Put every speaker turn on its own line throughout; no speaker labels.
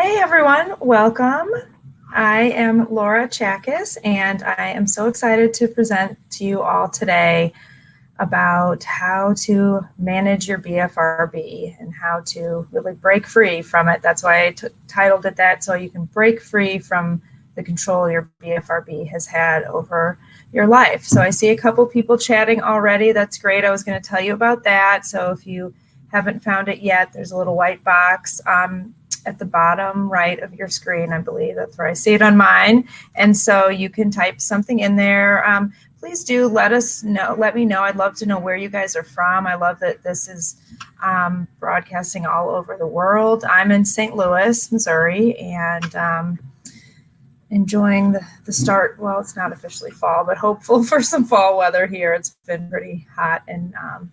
Hey everyone, welcome. I am Laura Chakis, and I am so excited to present to you all today about how to manage your BFRB and how to really break free from it. That's why I titled it that, so you can break free from the control your BFRB has had over your life. So I see a couple people chatting already. That's great. I was going to tell you about that. So if you haven't found it yet, there's a little white box at the bottom right of your screen. I believe that's where I see it on mine. And so you can type something in there. Please do let us know. Let me know. I'd love to know where you guys are from. I love that this is broadcasting all over the world. I'm in St. Louis, Missouri, and enjoying the start. Well, it's not officially fall, but hopeful for some fall weather here. It's been pretty hot and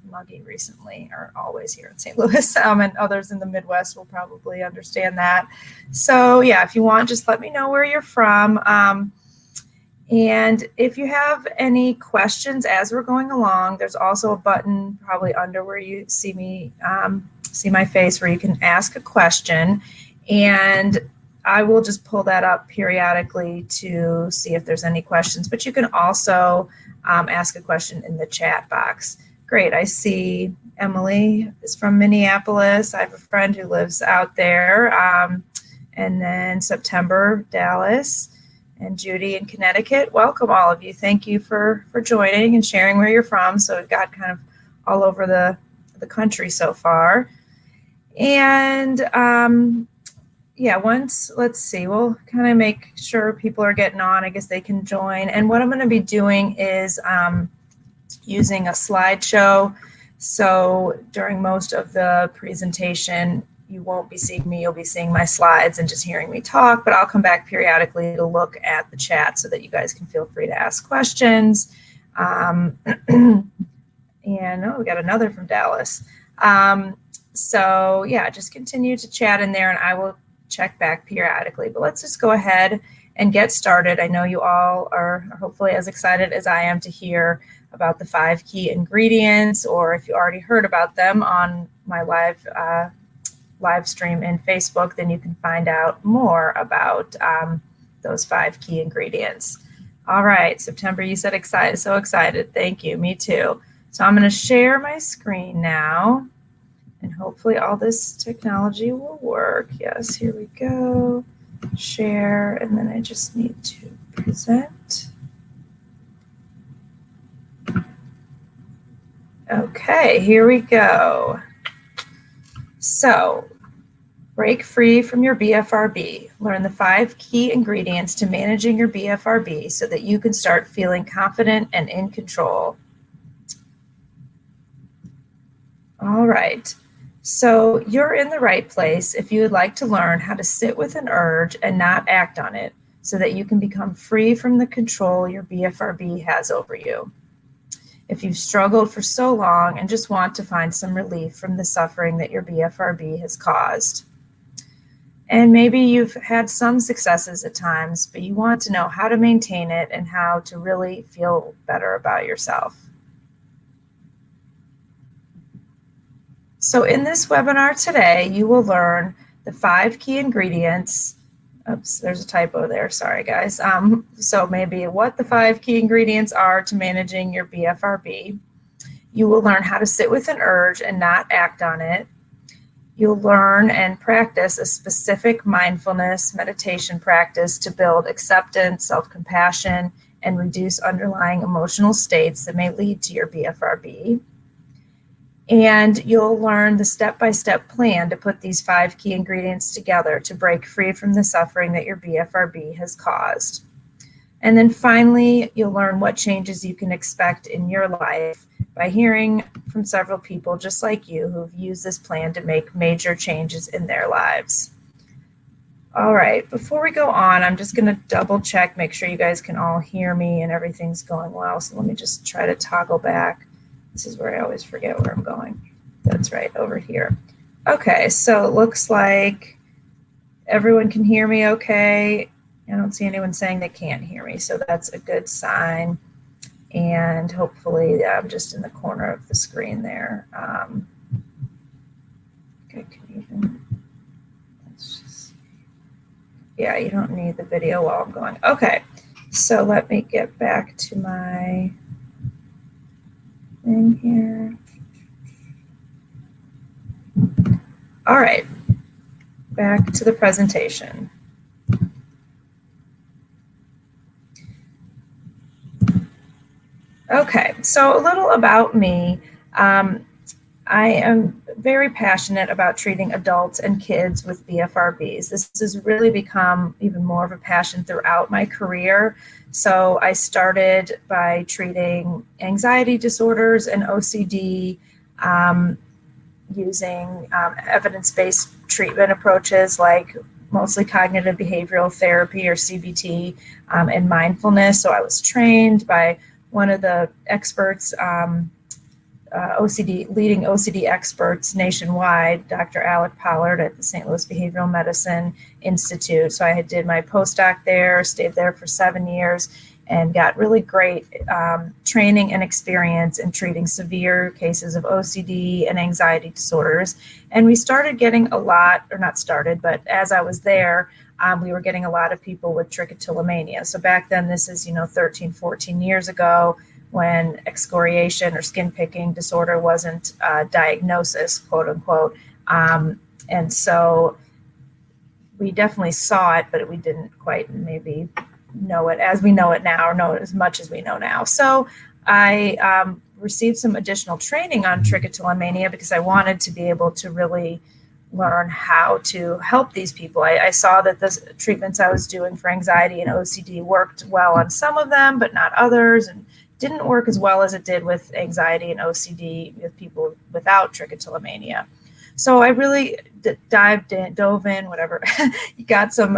muggy recently, or always here in St. Louis, and others in the Midwest will probably understand that. So yeah, if you want, just let me know where you're from. And if you have any questions as we're going along, there's also a button probably under where you see me, see my face, where you can ask a question. And I will just pull that up periodically to see if there's any questions, but you can also ask a question in the chat box. Great, I see Emily is from Minneapolis. I have a friend who lives out there. And then September, Dallas, and Judy in Connecticut. Welcome all of you. Thank you for joining and sharing where you're from. So we've got kind of all over the country so far. And yeah, let's see, we'll kind of make sure people are getting on. I guess they can join. And what I'm going to be doing is using a slideshow. So during most of the presentation, you won't be seeing me, you'll be seeing my slides and just hearing me talk, but I'll come back periodically to look at the chat so that you guys can feel free to ask questions. And we got another from Dallas. So yeah, just continue to chat in there and I will check back periodically, but let's just go ahead and get started. I know you all are hopefully as excited as I am to hear about the 5 key ingredients, or if you already heard about them on my live stream in Facebook, then you can find out more about those 5 key ingredients. All right, September, you said excited, so excited. Thank you, me too. So I'm going to share my screen now. And hopefully all this technology will work. Yes, here we go. Share, and then I just need to present. Okay, here we go. So, break free from your BFRB. Learn the 5 key ingredients to managing your BFRB so that you can start feeling confident and in control. All right. So you're in the right place if you would like to learn how to sit with an urge and not act on it so that you can become free from the control your BFRB has over you. If you've struggled for so long and just want to find some relief from the suffering that your BFRB has caused. And maybe you've had some successes at times, but you want to know how to maintain it and how to really feel better about yourself. So in this webinar today, you will learn the 5 key ingredients. Oops, there's a typo there. Sorry, guys. So maybe what the 5 key ingredients are to managing your BFRB. You will learn how to sit with an urge and not act on it. You'll learn and practice a specific mindfulness meditation practice to build acceptance, self-compassion, and reduce underlying emotional states that may lead to your BFRB. And you'll learn the step-by-step plan to put these 5 key ingredients together to break free from the suffering that your BFRB has caused. And then finally, you'll learn what changes you can expect in your life by hearing from several people just like you who've used this plan to make major changes in their lives. All right, before we go on, I'm just going to double check, make sure you guys can all hear me and everything's going well. So let me just try to toggle back. This is where I always forget where I'm going. That's right, over here. Okay, so it looks like everyone can hear me okay. I don't see anyone saying they can't hear me, so that's a good sign. And hopefully I'm just in the corner of the screen there. Okay, let's just see. Yeah, you don't need the video while I'm going. Okay, so let me get back to my thing here. All right, back to the presentation. Okay, so a little about me. I am very passionate about treating adults and kids with BFRBs. This has really become even more of a passion throughout my career. So I started by treating anxiety disorders and OCD using evidence-based treatment approaches like mostly cognitive behavioral therapy or CBT and mindfulness. So I was trained by one of the experts, leading OCD experts nationwide, Dr. Alec Pollard at the St. Louis Behavioral Medicine Institute. So I did my postdoc there, stayed there for 7 years, and got really great training and experience in treating severe cases of OCD and anxiety disorders. And we started getting a lot, or not started, but as I was there, we were getting a lot of people with trichotillomania. So back then, this is 13, 14 years ago, when excoriation or skin picking disorder wasn't a diagnosis, quote unquote. And so we definitely saw it, but we didn't quite maybe know it as we know it now, or know it as much as we know now. So I received some additional training on trichotillomania because I wanted to be able to really learn how to help these people. I saw that the treatments I was doing for anxiety and OCD worked well on some of them, but not others, and didn't work as well as it did with anxiety and OCD with people without trichotillomania. So I really dove in, whatever, got some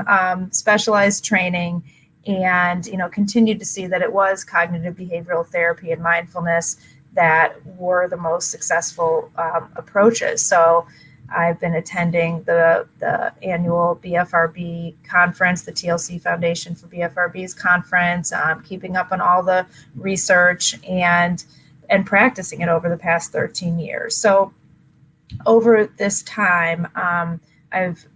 specialized training, and continued to see that it was cognitive behavioral therapy and mindfulness that were the most successful approaches. So I've been attending the annual BFRB conference, the TLC Foundation for BFRB's conference, keeping up on all the research and practicing it over the past 13 years. So over this time, I've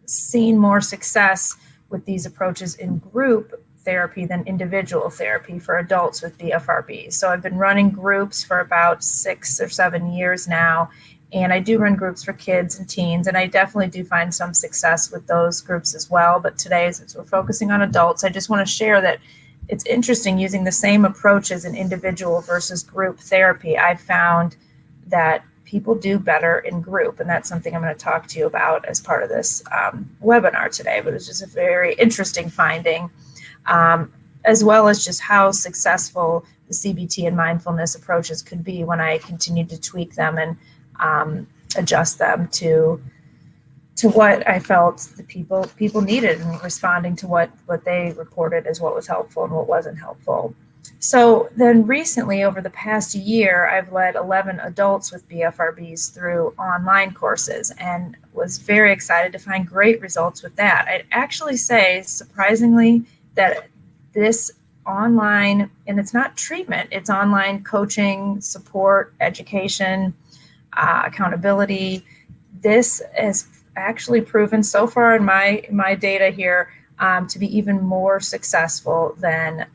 seen more success with these approaches in group therapy than individual therapy for adults with BFRB. So I've been running groups for about 6 or 7 years now. And I do run groups for kids and teens, and I definitely do find some success with those groups as well. But today, since we're focusing on adults, I just want to share that it's interesting using the same approaches in individual versus group therapy. I've found that people do better in group, and that's something I'm going to talk to you about as part of this webinar today. But it's just a very interesting finding, as well as just how successful the CBT and mindfulness approaches could be when I continue to tweak them and adjust them to what I felt the people needed, and responding to what they reported as what was helpful and what wasn't helpful. So then recently, over the past year, I've led 11 adults with BFRBs through online courses, and was very excited to find great results with that. I'd actually say, surprisingly, that this online, and it's not treatment, it's online coaching, support, education, accountability. This has actually proven so far in my data here to be even more successful than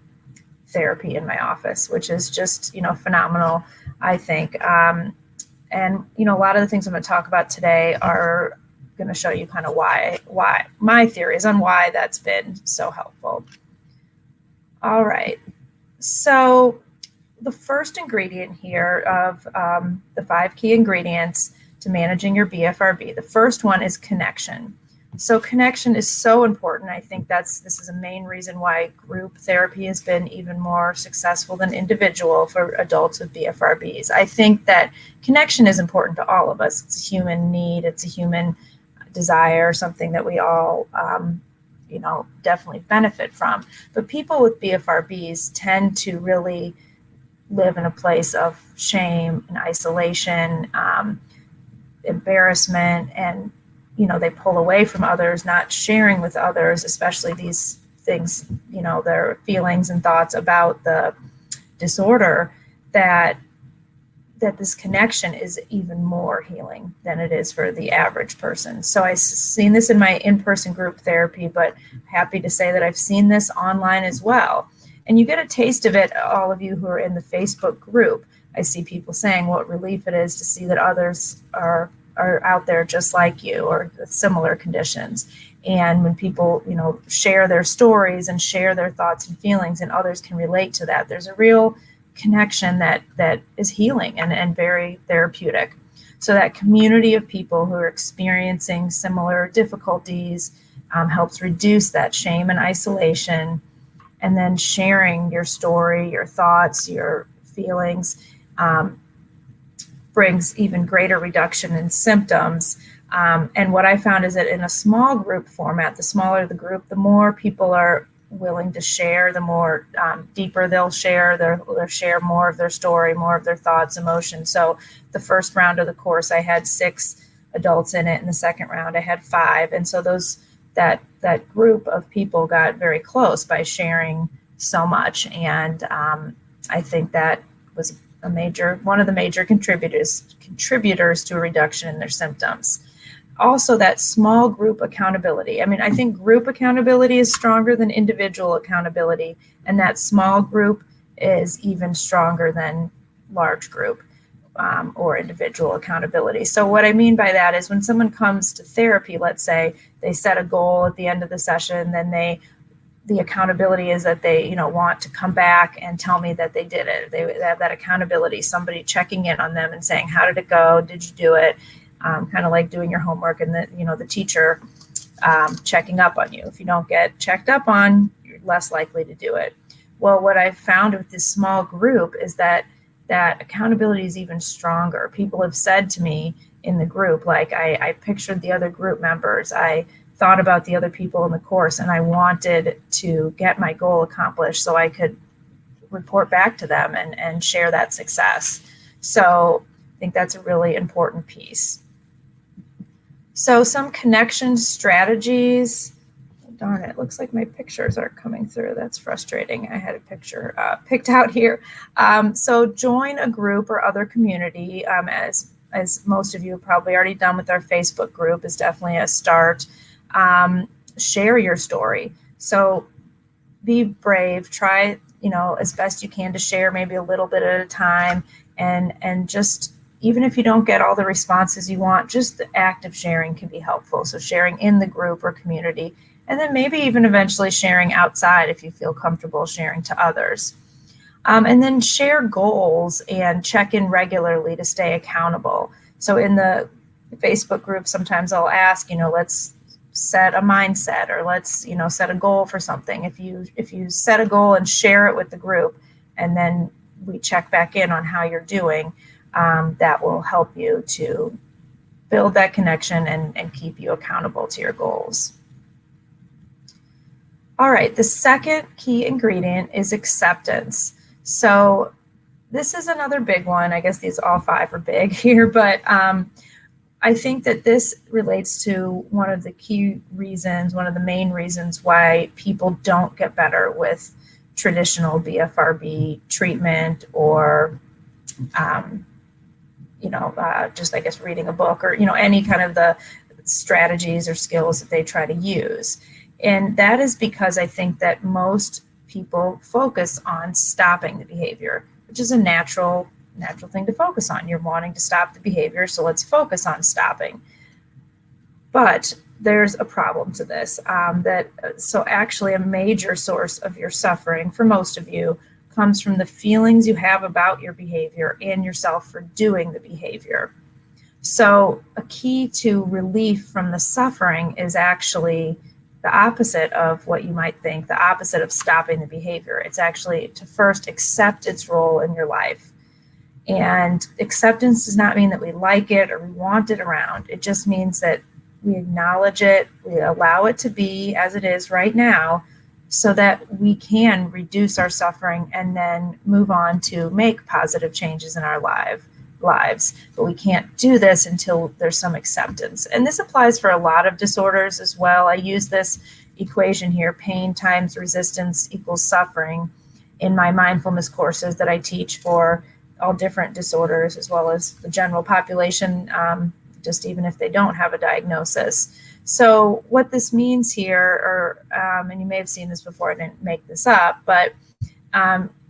therapy in my office, which is just phenomenal, I think. And a lot of the things I'm going to talk about today are going to show you kind of why my theories on why that's been so helpful. All right, so the first ingredient here of the 5 key ingredients to managing your BFRB, the first one is connection. So connection is so important. I think this is a main reason why group therapy has been even more successful than individual for adults with BFRBs. I think that connection is important to all of us. It's a human need. It's a human desire, something that we all definitely benefit from. But people with BFRBs tend to really live in a place of shame and isolation, embarrassment, and they pull away from others, not sharing with others, especially these things, their feelings and thoughts about the disorder, that that this connection is even more healing than it is for the average person. So I've seen this in my in-person group therapy, but happy to say that I've seen this online as well. And you get a taste of it, all of you who are in the Facebook group. I see people saying what relief it is to see that others are out there just like you or with similar conditions. And when people, share their stories and share their thoughts and feelings and others can relate to that, there's a real connection that is healing and very therapeutic. So that community of people who are experiencing similar difficulties helps reduce that shame and isolation. And then sharing your story, your thoughts, your feelings brings even greater reduction in symptoms. And what I found is that in a small group format, the smaller the group, the more people are willing to share, the more deeper they'll share. They'll share more of their story, more of their thoughts, emotions. So the first round of the course, I had 6 adults in it. In the second round, I had 5. And so that group of people got very close by sharing so much. And I think that was one of the major contributors to a reduction in their symptoms. Also, that small group accountability. I mean, I think group accountability is stronger than individual accountability, and that small group is even stronger than large group or individual accountability. So what I mean by that is when someone comes to therapy, let's say they set a goal at the end of the session, then the accountability is that they, want to come back and tell me that they did it. They have that accountability, somebody checking in on them and saying, how did it go? Did you do it? Kind of like doing your homework and the teacher checking up on you. If you don't get checked up on, you're less likely to do it. Well, what I've found with this small group is that accountability is even stronger. People have said to me in the group, like I pictured the other group members, I thought about the other people in the course, and I wanted to get my goal accomplished so I could report back to them and share that success. So I think that's a really important piece. So some connection strategies. Darn it, looks like my pictures aren't coming through. That's frustrating. I had a picture picked out here. So join a group or other community, as most of you have probably already done with our Facebook group, is definitely a start. Share your story. So be brave, try, as best you can to share maybe a little bit at a time, and just, even if you don't get all the responses you want, just the act of sharing can be helpful. So sharing in the group or community, and then maybe even eventually sharing outside if you feel comfortable sharing to others. And then share goals and check in regularly to stay accountable. So in the Facebook group, sometimes I'll ask, let's set a mindset, or let's, set a goal for something. If you set a goal and share it with the group, and then we check back in on how you're doing, that will help you to build that connection and keep you accountable to your goals. All right, the second key ingredient is acceptance. So this is another big one. I guess these all 5 are big here, but I think that this relates to one of the main reasons why people don't get better with traditional BFRB treatment, or just, I guess, reading a book, or, any kind of the strategies or skills that they try to use. And that is because I think that most people focus on stopping the behavior, which is a natural thing to focus on. You're wanting to stop the behavior, so let's focus on stopping. But there's a problem to this, so actually a major source of your suffering for most of you comes from the feelings you have about your behavior and yourself for doing the behavior. So a key to relief from the suffering is actually the opposite of what you might think, the opposite of stopping the behavior. It's actually to first accept its role in your life. And acceptance does not mean that we like it or we want it around. It just means that we acknowledge it, we allow it to be as it is right now, so that we can reduce our suffering and then move on to make positive changes in our lives. But we can't do this until there's some acceptance. And this applies for a lot of disorders as well. I use this equation here, pain times resistance equals suffering, in my mindfulness courses that I teach for all different disorders, as well as the general population, just even if they don't have a diagnosis. So what this means here, and you may have seen this before, I didn't make this up, but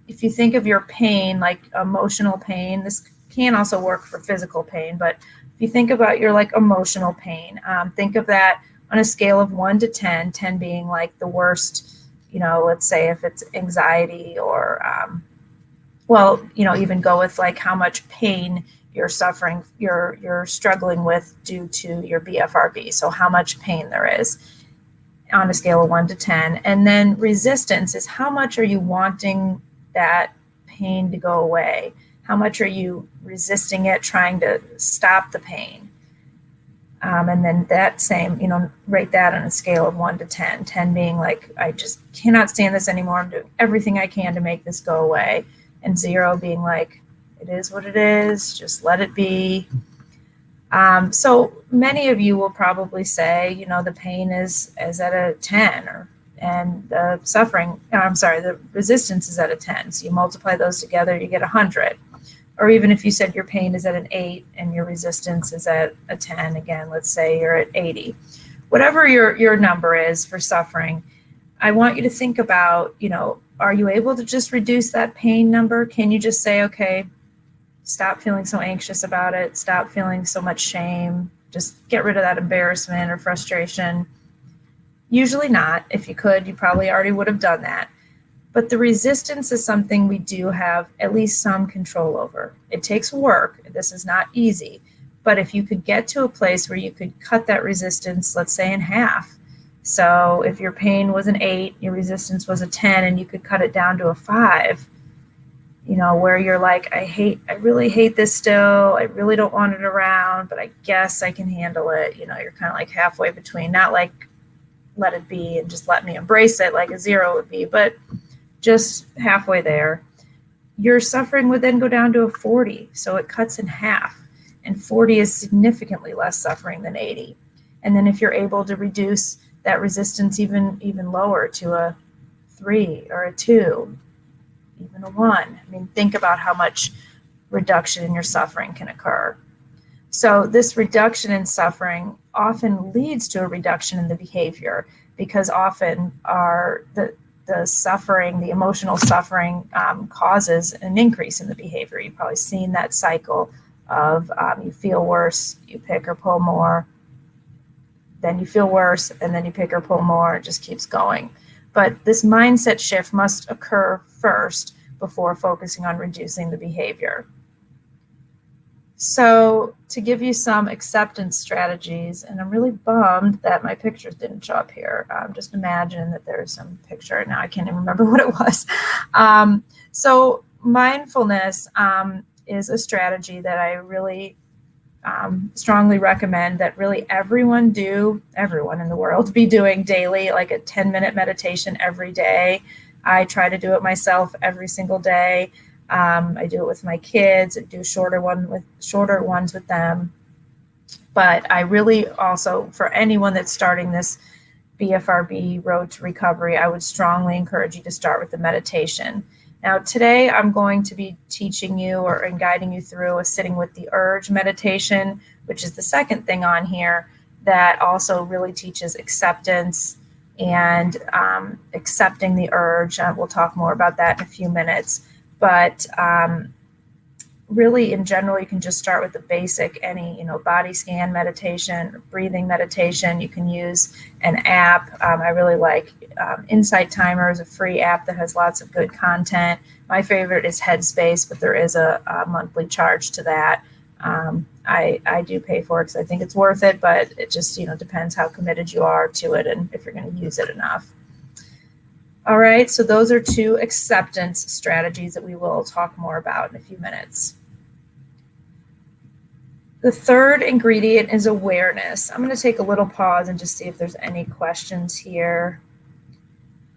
if you think of your pain, like emotional pain, this can also work for physical pain, but if you think about your like emotional pain, think of that on a scale of 1 to 10, 10 being like the worst, let's say if it's anxiety or, even go with like how much pain you're suffering, you're struggling with due to your BFRB. So how much pain there is on a scale of 1 to 10. And then resistance is how much are you wanting that pain to go away? How much are you resisting it, trying to stop the pain? And then that same, rate that on a scale of 1 to 10, 10 being like, I just cannot stand this anymore. I'm doing everything I can to make this go away. And 0 being like, it is what it is, just let it be. So many of you will probably say, the pain is at a 10 and the the resistance is at a 10. So you multiply those together, you get 100. Or even if you said your pain is at an 8 and your resistance is at a 10, again, let's say you're at 80. Whatever your number is for suffering, I want you to think about, are you able to just reduce that pain number? Can you just say, okay, stop feeling so anxious about it, stop feeling so much shame, just get rid of that embarrassment or frustration? Usually not. If you could, you probably already would have done that. But the resistance is something we do have at least some control over. It takes work. This is not easy. But if you could get to a place where you could cut that resistance, let's say in half. So if your pain was an 8, your resistance was a 10, and you could cut it down to a 5, where you're like, I really hate this still. I really don't want it around, but I guess I can handle it. You're kind of like halfway between, not like let it be and just let me embrace it like a 0 would be, but just halfway there. Your suffering would then go down to a 40. So it cuts in half, and 40 is significantly less suffering than 80. And then if you're able to reduce that resistance even lower to a 3 or a 2, even a 1. Think about how much reduction in your suffering can occur. So this reduction in suffering often leads to a reduction in the behavior, because often the suffering, the emotional suffering, causes an increase in the behavior. You've probably seen that cycle of you feel worse, you pick or pull more, then you feel worse, and then you pick or pull more. It just keeps going. But this mindset shift must occur first before focusing on reducing the behavior. So to give you some acceptance strategies, and I'm really bummed that my pictures didn't show up here. Just imagine that there's some picture. Now I can't even remember what it was. So mindfulness is a strategy that I really strongly recommend that really everyone in the world be doing daily, like a 10-minute meditation every day. I try to do it myself every single day. I do it with my kids. I do shorter ones with them. But I really also, for anyone that's starting this BFRB road to recovery, I would strongly encourage you to start with the meditation. Now, today I'm going to be teaching you and guiding you through a sitting with the urge meditation, which is the second thing on here that also really teaches acceptance and accepting the urge. We'll talk more about that in a few minutes. But really, in general, you can just start with the basic, any body scan meditation, breathing meditation. You can use an app. I really like Insight Timer is a free app that has lots of good content. My favorite is Headspace, but there is a monthly charge to that. I do pay for it because I think it's worth it, but it just depends how committed you are to it and if you're going to use it enough. All right, so those are 2 acceptance strategies that we will talk more about in a few minutes. The third ingredient is awareness. I'm going to take a little pause and just see if there's any questions here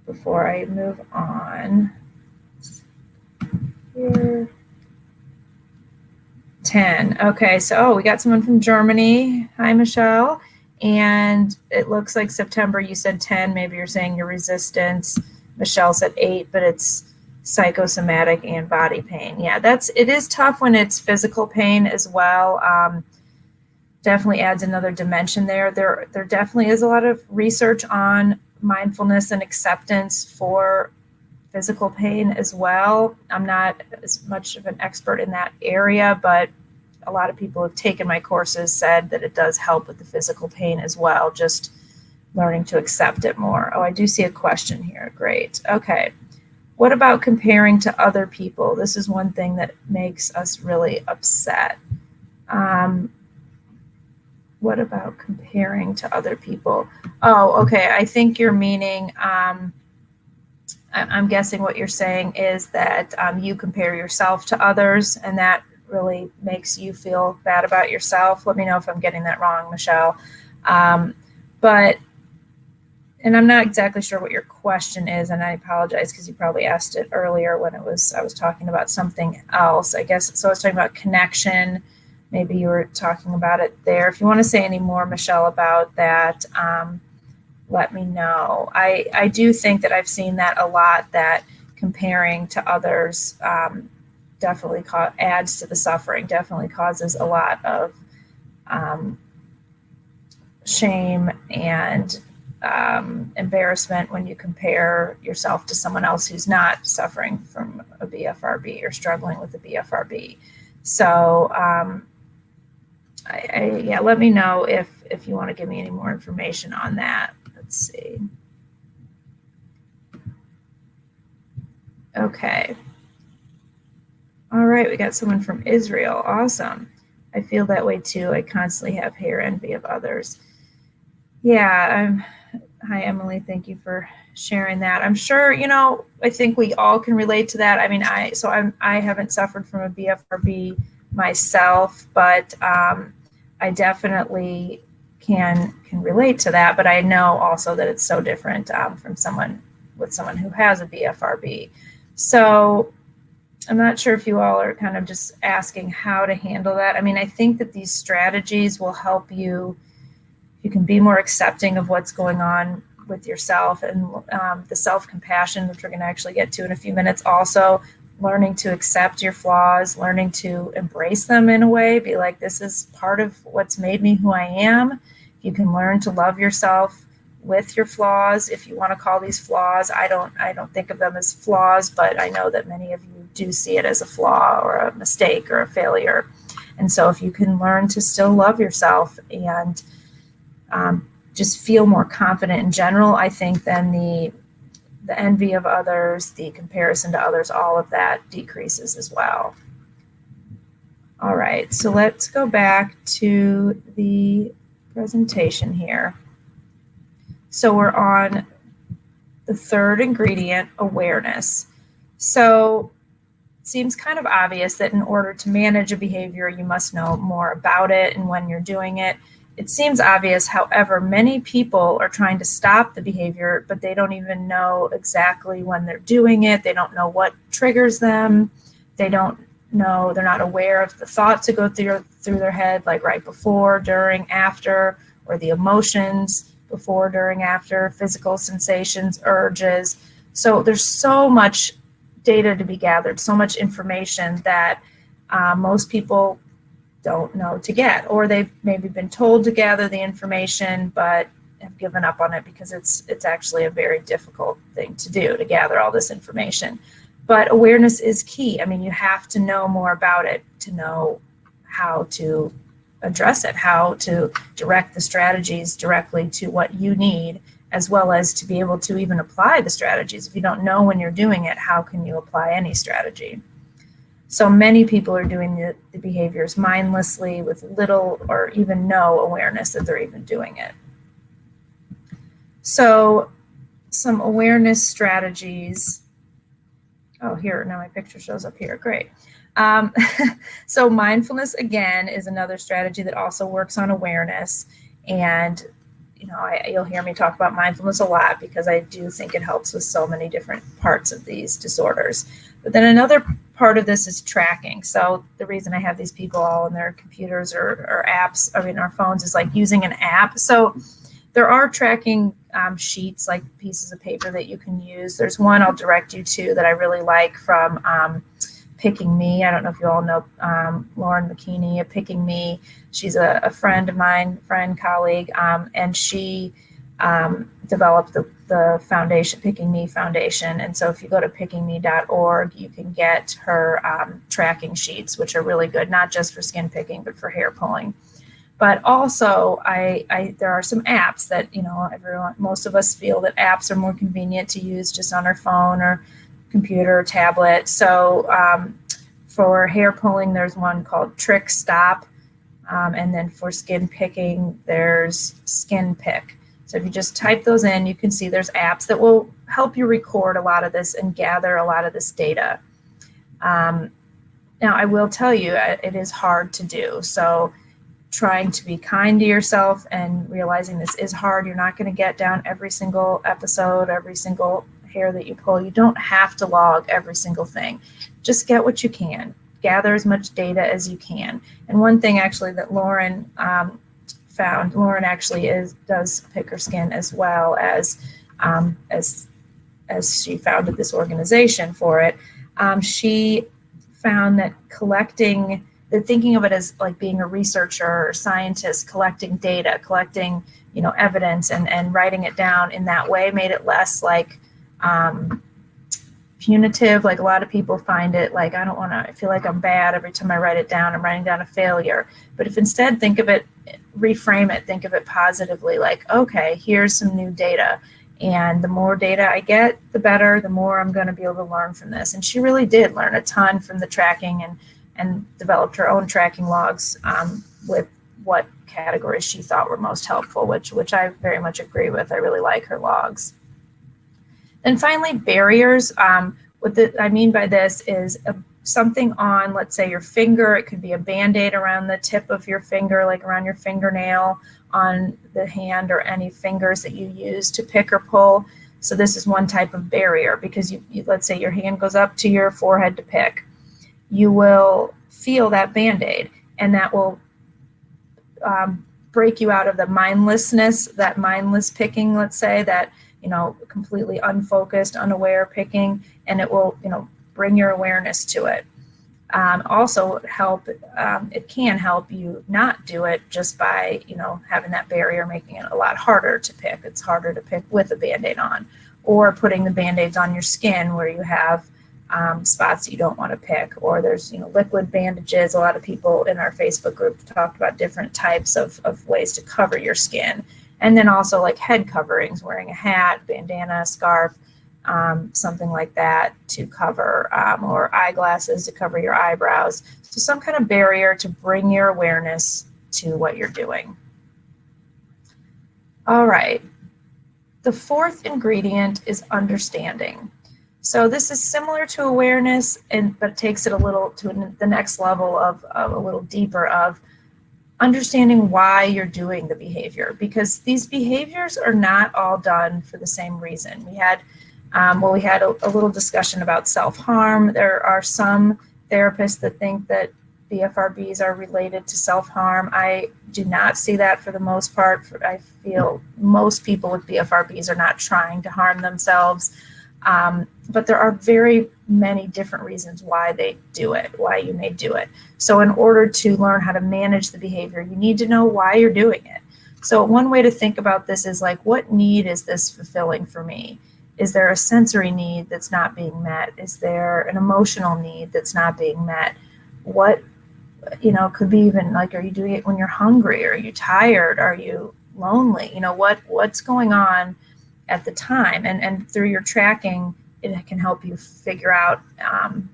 before I move on. Here. 10. Okay, so we got someone from Germany. Hi, Michelle. And it looks like September, you said 10. Maybe you're saying your resistance. Michelle said 8, but it's psychosomatic and body pain. Yeah, it is tough when it's physical pain as well. Definitely adds another dimension there. There definitely is a lot of research on mindfulness and acceptance for physical pain as well. I'm not as much of an expert in that area, but a lot of people who have taken my courses said that it does help with the physical pain as well, just learning to accept it more. Oh, I do see a question here. Great. Okay. What about comparing to other people? This is one thing that makes us really upset. What about comparing to other people? Oh, okay. I think you're meaning, I'm guessing what you're saying is that you compare yourself to others, and that really makes you feel bad about yourself. Let me know if I'm getting that wrong, Michelle. And I'm not exactly sure what your question is, and I apologize because you probably asked it earlier when I was talking about something else. I guess so. I was talking about connection. Maybe you were talking about it there. If you want to say any more, Michelle, about that, let me know. I do think that I've seen that a lot, that comparing to others definitely adds to the suffering, definitely causes a lot of shame and embarrassment when you compare yourself to someone else who's not suffering from a BFRB or struggling with a BFRB. So yeah, let me know if you want to give me any more information on that. Let's see. Okay. All right, we got someone from Israel. Awesome. I feel that way too. I constantly have hair envy of others. Yeah. Hi, Emily. Thank you for sharing that. I'm sure, I think we all can relate to that. I mean, I haven't suffered from a BFRB myself, but I definitely can relate to that. But I know also that it's so different from someone who has a BFRB. So I'm not sure if you all are kind of just asking how to handle that. I mean, I think that these strategies will help you. You can be more accepting of what's going on with yourself, and the self-compassion, which we're going to actually get to in a few minutes. Also, learning to accept your flaws, learning to embrace them in a way, be like, this is part of what's made me who I am. You can learn to love yourself with your flaws, if you want to call these flaws. I don't think of them as flaws, but I know that many of you do see it as a flaw or a mistake or a failure. And so if you can learn to still love yourself and just feel more confident in general, I think then the envy of others, the comparison to others, all of that decreases as well. All right, so let's go back to the presentation here. So we're on the third ingredient, awareness. So it seems kind of obvious that in order to manage a behavior, you must know more about it and when you're doing it. It seems obvious, however, many people are trying to stop the behavior, but they don't even know exactly when they're doing it. They don't know what triggers them. They don't know, they're not aware of the thoughts that go through their head, like right before, during, after, or the emotions before, during, after, physical sensations, urges. So there's so much data to be gathered, so much information that most people don't know to get, or they've maybe been told to gather the information but have given up on it because it's actually a very difficult thing to do, to gather all this information. But awareness is key. I mean, you have to know more about it to know how to address it, how to direct the strategies directly to what you need, as well as to be able to even apply the strategies. If you don't know when you're doing it, how can you apply any strategy? So many people are doing the behaviors mindlessly with little or even no awareness that they're even doing it. So some awareness strategies. Oh, here, now my picture shows up here. Great. So mindfulness, again, is another strategy that also works on awareness. And, you'll hear me talk about mindfulness a lot because I do think it helps with so many different parts of these disorders. But then another part of this is tracking. So the reason I have these people all on their computers or apps, our phones, is like using an app. So there are tracking sheets, like pieces of paper that you can use. There's one I'll direct you to that I really like from Picking Me. I don't know if you all know Lauren McKinney at Picking Me. She's a friend of mine, colleague, and she developed the foundation, Picking Me Foundation. And so if you go to pickingme.org, you can get her tracking sheets, which are really good, not just for skin picking, but for hair pulling. But also, there are some apps that, most of us feel that apps are more convenient to use just on our phone or computer or tablet. So for hair pulling, there's one called Trick Stop. And then for skin picking, there's Skin Pick. So if you just type those in, you can see there's apps that will help you record a lot of this and gather a lot of this data. Now, I will tell you, it is hard to do. So trying to be kind to yourself and realizing this is hard. You're not going to get down every single episode, every single hair that you pull. You don't have to log every single thing. Just get what you can. Gather as much data as you can. And one thing actually that Lauren found, Lauren actually does pick her skin as well as she founded this organization for it. She found that thinking of it as like being a researcher or scientist, collecting data, collecting, evidence and writing it down in that way made it less like punitive. Like a lot of people find it like, I feel like I'm bad every time I write it down. I'm writing down a failure. But if instead reframe it, think of it positively, like, okay, here's some new data. And the more data I get, the better, the more I'm going to be able to learn from this. And she really did learn a ton from the tracking and developed her own tracking logs with what categories she thought were most helpful, which I very much agree with. I really like her logs. And finally, barriers. What I mean by this is something on, let's say, your finger. It could be a Band-Aid around the tip of your finger, like around your fingernail, on the hand, or any fingers that you use to pick or pull. So this is one type of barrier, because you let's say your hand goes up to your forehead to pick. You will feel that Band-Aid, and that will break you out of the mindlessness, that mindless picking, let's say, that, completely unfocused, unaware picking, and it will, bring your awareness to it. Also it can help you not do it just by, having that barrier, making it a lot harder to pick. It's harder to pick with a Band-Aid on, or putting the Band-Aids on your skin where you have spots that you don't want to pick, or there's, liquid bandages. A lot of people in our Facebook group talked about different types of ways to cover your skin. And then also like head coverings, wearing a hat, bandana, scarf, something like that to cover, or eyeglasses to cover your eyebrows. So some kind of barrier to bring your awareness to what you're doing. All right. The fourth ingredient is understanding. So this is similar to awareness, but takes it a little to the next level of a little deeper of understanding why you're doing the behavior, because these behaviors are not all done for the same reason. We had a little discussion about self-harm. There are some therapists that think that BFRBs are related to self-harm. I do not see that for the most part. I feel most people with BFRBs are not trying to harm themselves. But there are very many different reasons why they do it, why you may do it. So in order to learn how to manage the behavior, you need to know why you're doing it. So one way to think about this is like, what need is this fulfilling for me? Is there a sensory need that's not being met? Is there an emotional need that's not being met? What, could be even like, are you doing it when you're hungry? Are you tired? Are you lonely? What's going on at the time? And through your tracking, it can help you figure out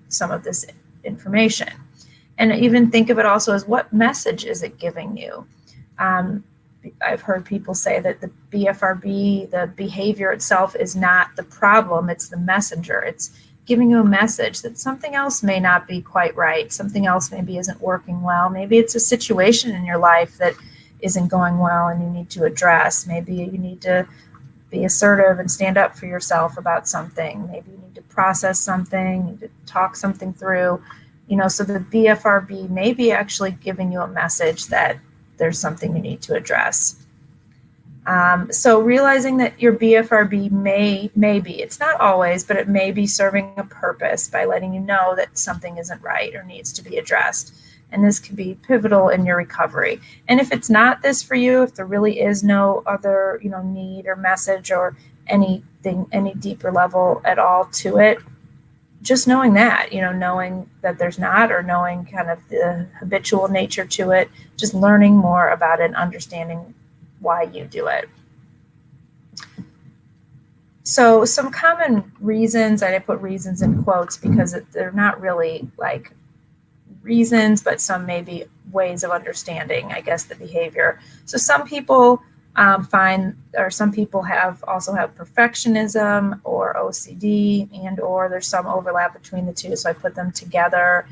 some of this information. And even think of it also as, what message is it giving you? I've heard people say that the BFRB, the behavior itself, is not the problem, it's the messenger. It's giving you a message that something else may not be quite right, something else maybe isn't working well, maybe it's a situation in your life that isn't going well and you need to address. Maybe you need to be assertive and stand up for yourself about something. Maybe you need to process something, you need to talk something through. So the BFRB may be actually giving you a message that there's something you need to address. So realizing that your BFRB may be, it's not always, but it may be serving a purpose by letting you know that something isn't right or needs to be addressed. And this can be pivotal in your recovery. And if it's not this for you, if there really is no other, need or message or anything, any deeper level at all to it, just knowing that, knowing that there's not, or knowing kind of the habitual nature to it, just learning more about it and understanding why you do it. So some common reasons, and I put reasons in quotes because they're not really like reasons, but some maybe ways of understanding, I guess, the behavior. So some people some people also have perfectionism or OCD, or there's some overlap between the two, so I put them together.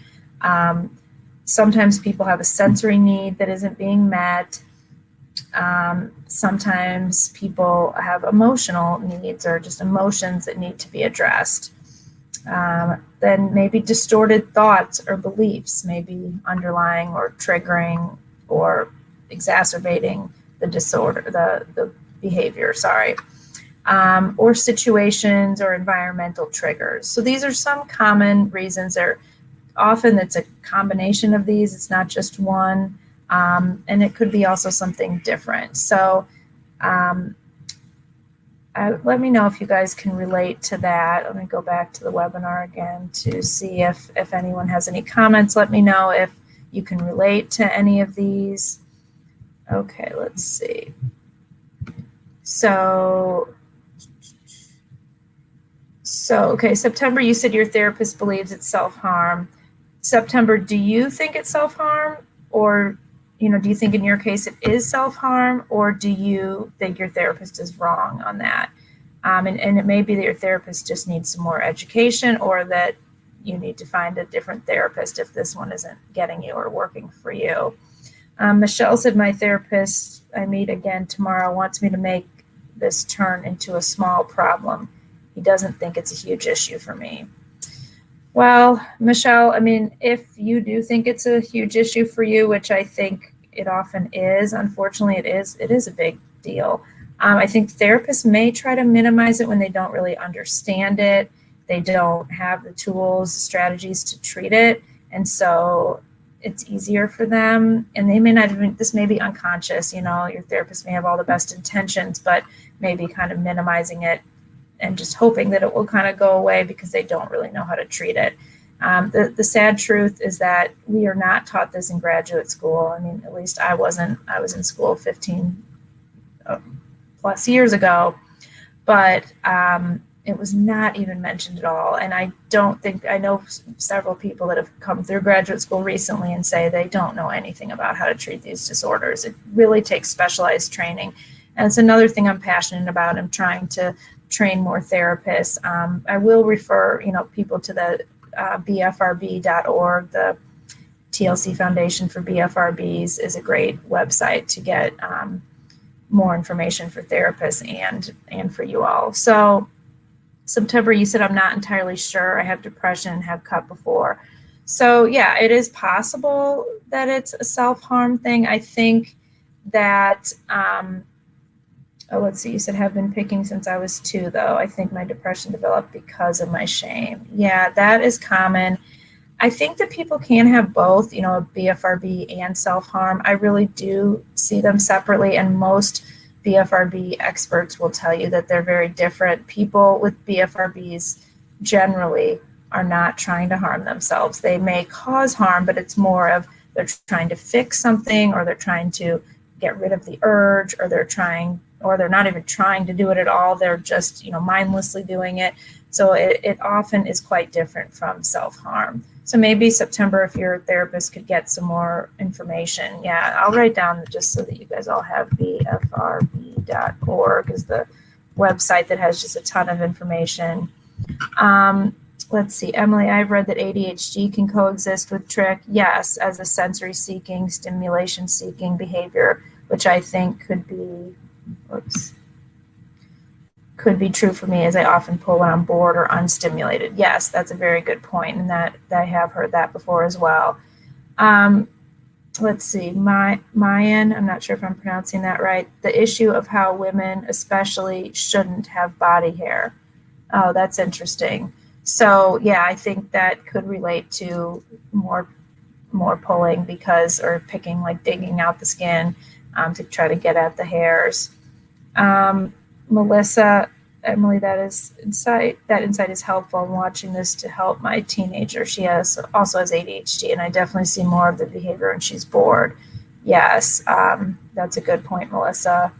Sometimes people have a sensory need that isn't being met. Sometimes people have emotional needs or just emotions that need to be addressed. Then maybe distorted thoughts or beliefs may be underlying or triggering or exacerbating the disorder, the behavior, or situations or environmental triggers. So these are some common reasons. Often it's a combination of these. It's not just one, and it could be also something different. So let me know if you guys can relate to that. Let me go back to the webinar again to see if anyone has any comments. Let me know if you can relate to any of these. Okay, let's see. So okay, September, you said your therapist believes it's self-harm. September, do you think it's self-harm? Or, do you think in your case it is self-harm? Or do you think your therapist is wrong on that? And it may be that your therapist just needs some more education, or that you need to find a different therapist if this one isn't getting you or working for you. Michelle said, my therapist I meet again tomorrow wants me to make this turn into a small problem. He doesn't think it's a huge issue for me. Well, Michelle, I mean, if you do think it's a huge issue for you, which I think it often is, unfortunately it is a big deal. I think therapists may try to minimize it when they don't really understand it. They don't have the tools, strategies to treat it. And so it's easier for them, and they may not even, this may be unconscious, your therapist may have all the best intentions, but maybe kind of minimizing it and just hoping that it will kind of go away because they don't really know how to treat it. The sad truth is that we are not taught this in graduate school. I mean, at least I wasn't. I was in school 15 plus years ago, but it was not even mentioned at all. And I know several people that have come through graduate school recently and say they don't know anything about how to treat these disorders. It really takes specialized training. And it's another thing I'm passionate about. I'm trying to train more therapists. I will refer, people to the BFRB.org. The TLC Foundation for BFRBs is a great website to get more information for therapists and for you all. So September, you said, I'm not entirely sure. I have depression and have cut before. So yeah, it is possible that it's a self-harm thing. I think that, let's see, you said have been picking since I was 2, though. I think my depression developed because of my shame. Yeah, that is common. I think that people can have both, BFRB and self-harm. I really do see them separately, and most BFRB experts will tell you that they're very different. People with BFRBs generally are not trying to harm themselves. They may cause harm, but it's more of they're trying to fix something, or they're trying to get rid of the urge, or they're not even trying to do it at all. They're just, mindlessly doing it. So it often is quite different from self-harm. So maybe September, if your therapist could get some more information. Yeah, I'll write down just so that you guys all have BFRB.org is the website that has just a ton of information. Let's see, Emily, I've read that ADHD can coexist with TRIC. Yes, as a sensory seeking, stimulation seeking behavior, which I think could be true for me, as I often pull when I'm bored or unstimulated. Yes, that's a very good point, and that I have heard that before as well. let's see, Mayan, I'm not sure if I'm pronouncing that right, the issue of how women especially shouldn't have body hair. Oh, that's interesting. So yeah, I think that could relate to more pulling because, or picking, like digging out the skin to try to get at the hairs. Melissa, Emily, that insight is helpful. I'm watching this to help my teenager. She also has ADHD, and I definitely see more of the behavior when she's bored. Yes, that's a good point, Melissa.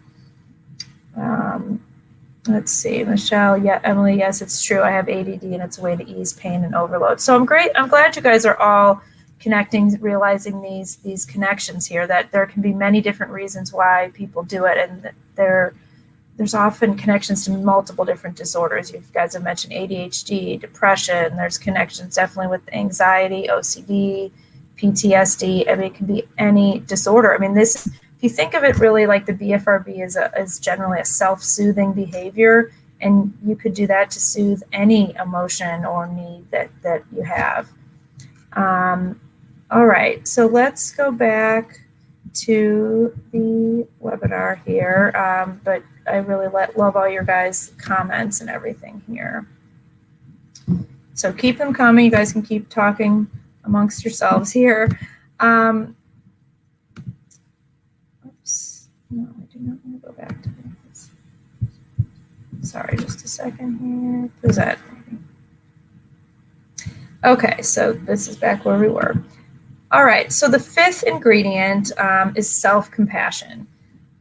Let's see, Michelle. Yeah, Emily. Yes, it's true. I have ADD, and it's a way to ease pain and overload. So I'm glad you guys are all connecting, realizing these connections here. That there can be many different reasons why people do it, and there's often connections to multiple different disorders. You guys have mentioned ADHD, depression. There's connections definitely with anxiety, OCD, PTSD. I mean, it can be any disorder. I mean, if you think of it really like the BFRB is generally a self-soothing behavior, and you could do that to soothe any emotion or need that you have. All right, so let's go back to the webinar here, but I really love all your guys' comments and everything here. So keep them coming. You guys can keep talking amongst yourselves here. Oops, no, I do not want to go back to this. Sorry, just a second here. Present. Okay, so this is back where we were. All right, so the fifth ingredient is self-compassion.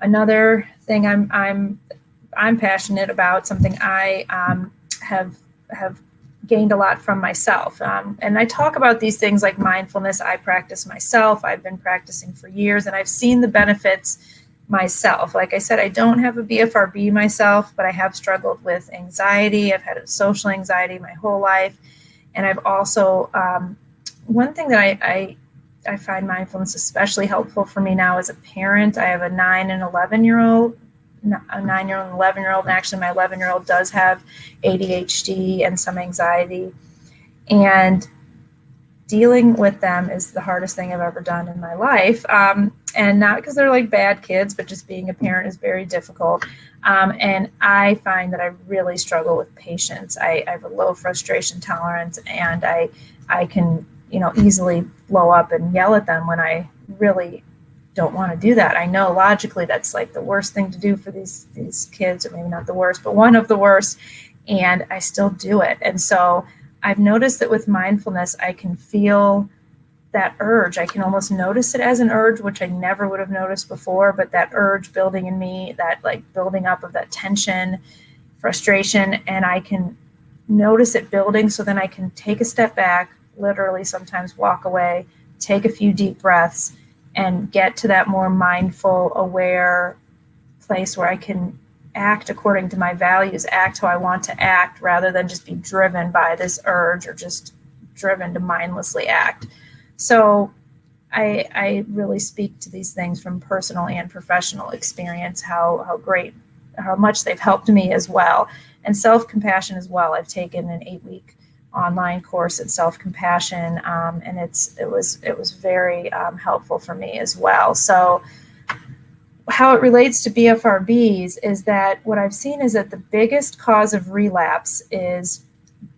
Another thing I'm passionate about, something I have gained a lot from myself. And I talk about these things like mindfulness. I practice myself. I've been practicing for years, and I've seen the benefits myself. Like I said, I don't have a BFRB myself, but I have struggled with anxiety. I've had social anxiety my whole life. And I've also, one thing that I find mindfulness especially helpful for me now as a parent. I have a 9 and 11-year-old, a 9-year-old and 11-year-old, and actually my 11-year-old does have ADHD and some anxiety. And dealing with them is the hardest thing I've ever done in my life. And not because they're like bad kids, but just being a parent is very difficult. And I find that I really struggle with patience. I have a low frustration tolerance, and I can, easily blow up and yell at them when I really don't want to do that. I know logically that's like the worst thing to do for these kids, or maybe not the worst, but one of the worst, and I still do it. And so I've noticed that with mindfulness, I can feel that urge. I can almost notice it as an urge, which I never would have noticed before, but that urge building in me, that like building up of that tension, frustration, and I can notice it building, so then I can take a step back, literally sometimes walk away, take a few deep breaths, and get to that more mindful, aware place where I can act according to my values, act how I want to act, rather than just be driven by this urge or just driven to mindlessly act. So I really speak to these things from personal and professional experience, how much they've helped me as well. And self-compassion as well. I've taken an 8-week online course in self-compassion, and it was very helpful for me as well. So how it relates to BFRBs is that what I've seen is that the biggest cause of relapse is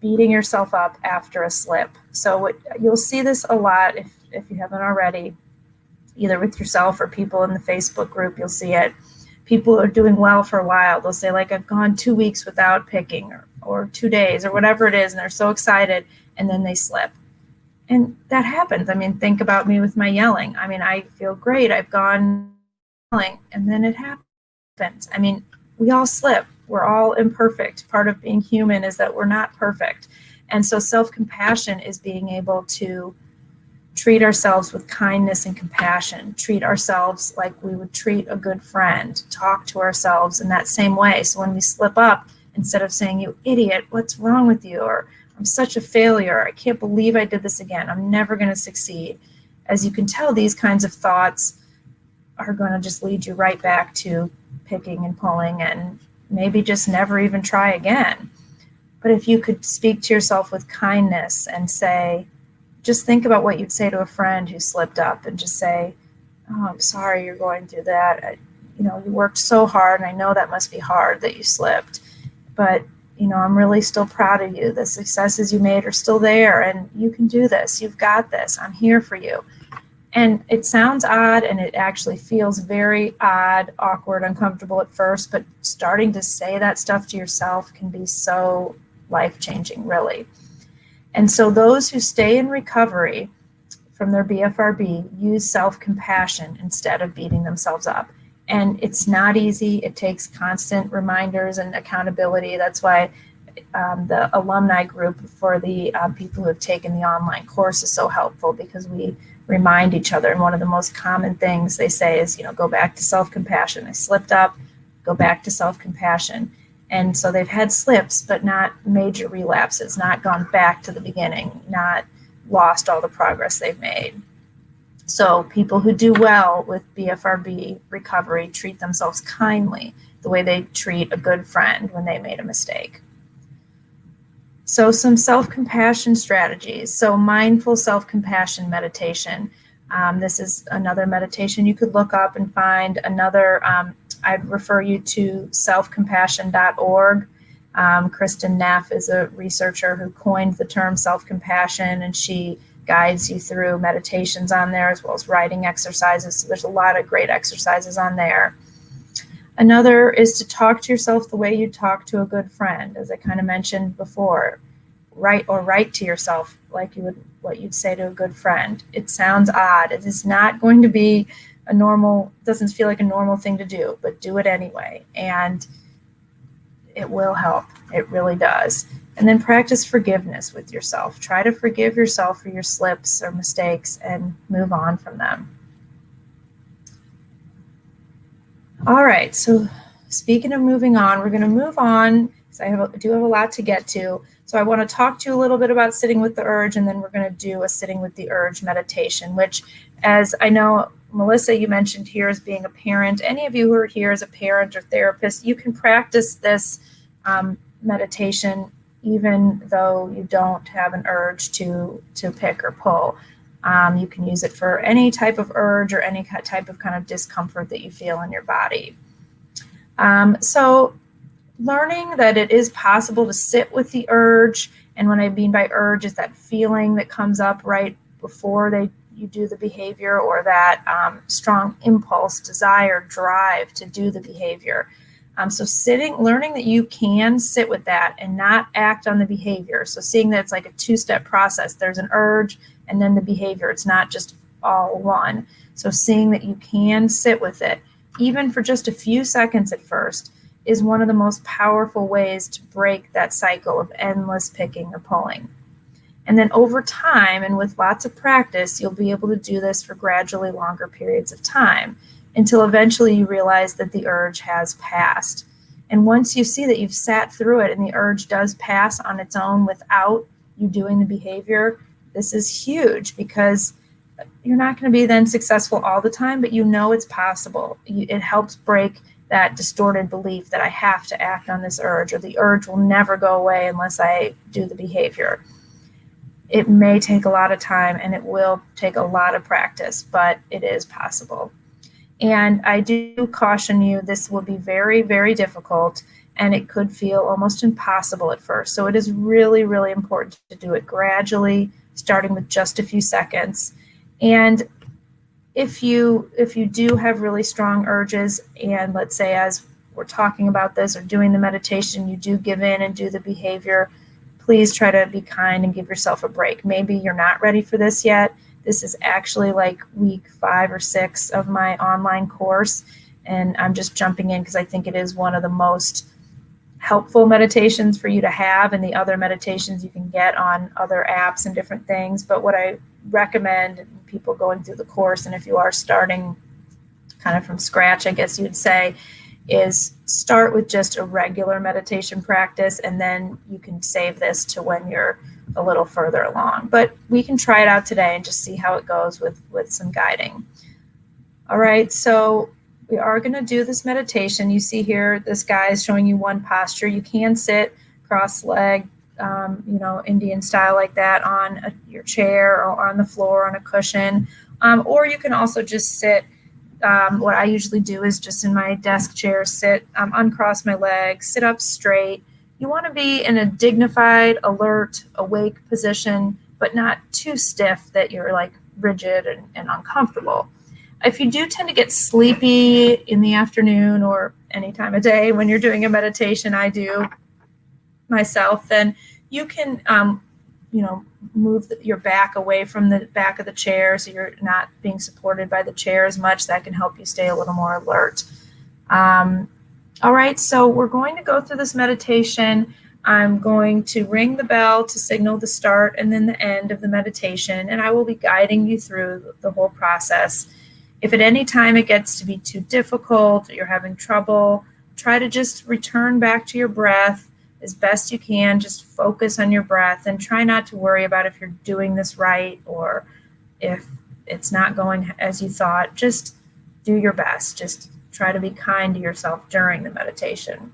beating yourself up after a slip. So you'll see this a lot if you haven't already, either with yourself or people in the Facebook group. You'll see it. People are doing well for a while. They'll say, like, I've gone 2 weeks without picking, or 2 days, or whatever it is, and they're so excited, and then they slip. And that happens. I mean, think about me with my yelling. I mean, I feel great. I've gone yelling, and then it happens. I mean, we all slip. We're all imperfect. Part of being human is that we're not perfect. And so self-compassion is being able to treat ourselves with kindness and compassion, treat ourselves like we would treat a good friend, talk to ourselves in that same way. So when we slip up, instead of saying, "You idiot, what's wrong with you?" or "I'm such a failure, I can't believe I did this again, I'm never going to succeed." As you can tell, these kinds of thoughts are going to just lead you right back to picking and pulling, and maybe just never even try again. But if you could speak to yourself with kindness and say, just think about what you'd say to a friend who slipped up, and just say, oh, I'm sorry you're going through that. You worked so hard, and I know that must be hard that you slipped, but I'm really still proud of you. The successes you made are still there, and you can do this. You've got this. I'm here for you. And it sounds odd, and it actually feels very odd, awkward, uncomfortable at first, but starting to say that stuff to yourself can be so life-changing, really. And so those who stay in recovery from their BFRB use self-compassion instead of beating themselves up. And it's not easy. It takes constant reminders and accountability. That's why the alumni group for the people who have taken the online course is so helpful, because we remind each other. And one of the most common things they say is, go back to self-compassion. I slipped up, go back to self-compassion. And so they've had slips, but not major relapses, not gone back to the beginning, not lost all the progress they've made. So people who do well with BFRB recovery treat themselves kindly, the way they treat a good friend when they made a mistake. So some self-compassion strategies. So mindful self-compassion meditation. This is another meditation you could look up and find. Another, I'd refer you to selfcompassion.org. Kristen Neff is a researcher who coined the term self-compassion, and she guides you through meditations on there, as well as writing exercises. So there's a lot of great exercises on there. Another is to talk to yourself the way you talk to a good friend, as I kind of mentioned before. Write to yourself like what you'd say to a good friend. It sounds odd. It is not going to be doesn't feel like a normal thing to do, but do it anyway. And it will help. It really does. And then practice forgiveness with yourself. Try to forgive yourself for your slips or mistakes and move on from them. All right, so speaking of moving on, we're going to move on, because I do have a lot to get to. So I want to talk to you a little bit about sitting with the urge, and then we're going to do a sitting with the urge meditation, which, as I know, Melissa, you mentioned here as being a parent. Any of you who are here as a parent or therapist, you can practice this meditation even though you don't have an urge to pick or pull. You can use it for any type of urge or any type of kind of discomfort that you feel in your body. So learning that it is possible to sit with the urge, and what I mean by urge is that feeling that comes up right before you do the behavior, or that strong impulse, desire, drive to do the behavior. So learning that you can sit with that and not act on the behavior. So seeing that it's like a two-step process. There's an urge and then the behavior. It's not just all one. So seeing that you can sit with it, even for just a few seconds at first, is one of the most powerful ways to break that cycle of endless picking or pulling. And then over time, and with lots of practice, you'll be able to do this for gradually longer periods of time, until eventually you realize that the urge has passed. And once you see that you've sat through it and the urge does pass on its own without you doing the behavior, this is huge, because you're not going to be then successful all the time, but it's possible. It helps break that distorted belief that I have to act on this urge, or the urge will never go away unless I do the behavior. It may take a lot of time, and it will take a lot of practice, but it is possible. And I do caution you, this will be very, very difficult, and it could feel almost impossible at first. So it is really, really important to do it gradually, starting with just a few seconds. And if you do have really strong urges, and let's say as we're talking about this or doing the meditation, you do give in and do the behavior, please try to be kind and give yourself a break. Maybe you're not ready for this yet. This is actually like week 5 or 6 of my online course, and I'm just jumping in because I think it is one of the most helpful meditations for you to have, and the other meditations you can get on other apps and different things. But what I recommend people going through the course, and if you are starting kind of from scratch, I guess you'd say, is start with just a regular meditation practice, and then you can save this to when you're a little further along. But we can try it out today and just see how it goes with some guiding. All right, so we are going to do this meditation. You see here, this guy is showing you one posture. You can sit cross-legged, Indian style like that on your chair or on the floor on a cushion. Or you can also just sit what I usually do is just in my desk chair, sit, uncross my legs, sit up straight. You want to be in a dignified, alert, awake position, but not too stiff that you're like rigid and uncomfortable. If you do tend to get sleepy in the afternoon or any time of day when you're doing a meditation, I do myself, then you can, move your back away from the back of the chair so you're not being supported by the chair as much. That can help you stay a little more alert. All right, so we're going to go through this meditation. I'm going to ring the bell to signal the start and then the end of the meditation, and I will be guiding you through the whole process. If at any time it gets to be too difficult or you're having trouble, try to just return back to your breath as best you can. Just focus on your breath and try not to worry about if you're doing this right or if it's not going as you thought. Just do your best. Just try to be kind to yourself during the meditation.